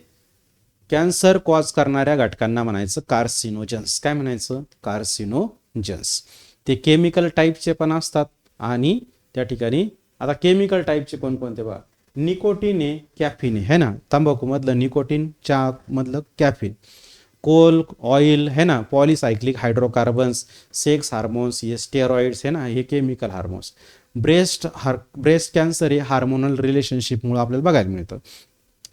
कॅन्सर कॉज करणाऱ्या घटकांना म्हणायचं कार्सिनोजन्स. काय म्हणायचं? कार्सिनोजन्स. ते केमिकल टाईपचे पण असतात आणि त्या ठिकाणी आता केमिकल टाईपचे कोणकोणते बघा. निकोटीन आहे, कॅफिन आहे ना, तंबाखूमधलं निकोटीन, चहामधलं कॅफिन, कोल, ऑइल है ना, पॉलीसायक्लिक हायड्रोकार्बन्स, सेक्स हार्मोन्स, हे स्टेरॉइड्स है ना, हे केमिकल हार्मोन्स. ब्रेस्ट कॅन्सर हे हार्मोनल रिलेशनशिपमुळे आपल्याला बघायला मिळतं.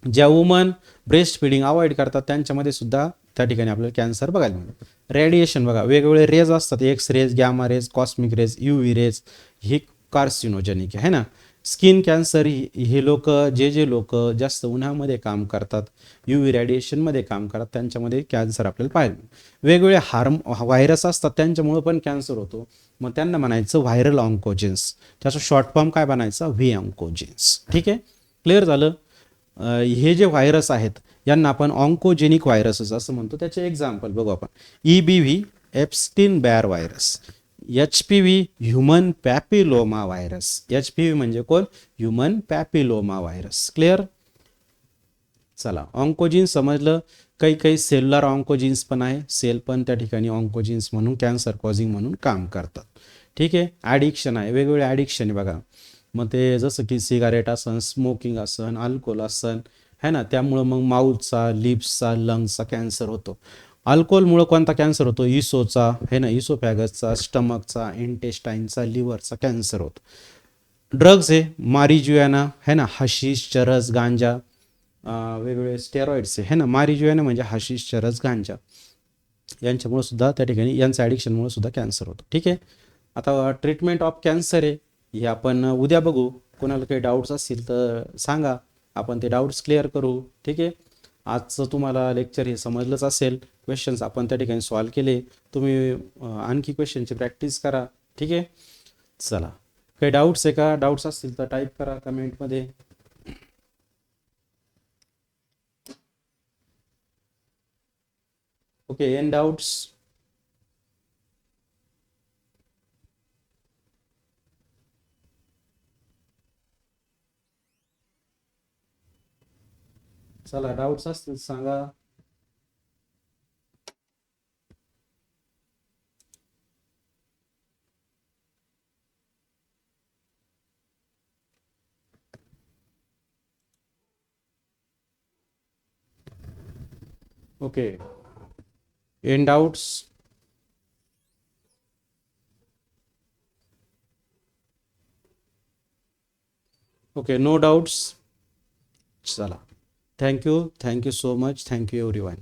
ज्या वुमन ब्रेस्ट फिडिंग अवॉइड करतात त्यांच्यामध्ये सुद्धा त्या ठिकाणी आपल्याला कॅन्सर बघायला मिळतं. रेडिएशन बघा, वेगवेगळे रेज असतात, X rays, gamma rays, cosmic rays, UV rays, हे कार्सिनोजेनिक आहे ना. स्किन कॅन्सर हे लोक जे लोक जास्त उन्हामध्ये काम करतात, UV रेडिएशनमध्ये काम करतात, त्यांच्यामध्ये कॅन्सर आपल्याला पाहायला मिळतं. वेगवेगळे व्हायरस असतात त्यांच्यामुळे पण कॅन्सर होतो. मग त्यांना म्हणायचं व्हायरल ऑन्कोजेन्स. त्याचं शॉर्ट फॉर्म काय बनायचा? V oncogenes. ठीक आहे. क्लिअर झालं. हे जे व्हायरस आहेत यांना आपण ऑन्कोजेनिक व्हायरसेस असं म्हणतो. त्याचे एक्झाम्पल बघू आपण. EBV, एप्स्टीन बार virus. HPV, human papilloma virus. HPV म्हणजे कोण? Human papilloma virus. क्लिअर. चला, ऑन्कोजिन्स समजलं. काही सेल्युलर ऑन्कोजिन्स पण आहे. सेल पण त्या ठिकाणी ऑन्कोजिन्स म्हणून कॅन्सर कॉझिंग म्हणून काम करतात. ठीक आहे. ॲडिक्शन आहे, वेगवेगळे ॲडिक्शन आहे बघा. मग ते जसं की सिगारेट असन, स्मोकिंग असन, अल्कोहोल असन है ना, त्यामुळं मग माउथचा, लिप्सचा, लंग्सचा कॅन्सर होतो. अल्कोहोलमुळं कोणता कॅन्सर होतो? इसोचा है ना, इसोफॅगसचा, स्टमकचा, इंटेस्टाईनचा, लिव्हरचा कॅन्सर होतो. ड्रग्ज आहे, मारिज्युएना है ना, हशीश, चरस, गांजा, वेगवेगळे स्टेरॉइड्स आहे ना. मारिज्युएना म्हणजे हशीश, चरस, गांजा, यांच्यामुळे सुद्धा त्या ठिकाणी यांचं ॲडिक्शनमुळे सुद्धा कॅन्सर होतो. ठीक आहे. आता ट्रीटमेंट ऑफ कॅन्सर आहे, हे आपण उद्या बघू. कोणाला काही डाऊट्स असतील तर सांगा, आपण ते डाऊट्स क्लिअर करू. ठीक आहे. आजचं तुम्हाला लेक्चर हे समजलंच असेल. क्वेश्चन्स आपण त्या ठिकाणी सॉल्व केले. तुम्ही आणखी क्वेश्चनची प्रॅक्टिस करा. ठीक आहे. चला, काही डाऊट्स आहे का? डाऊट्स असतील तर टाईप करा कमेंटमध्ये. Okay, any doubts? चला, डाऊट्स असतील सांगा. Okay, any doubts? Okay, no doubts. चला, thank you so much. Thank you everyone.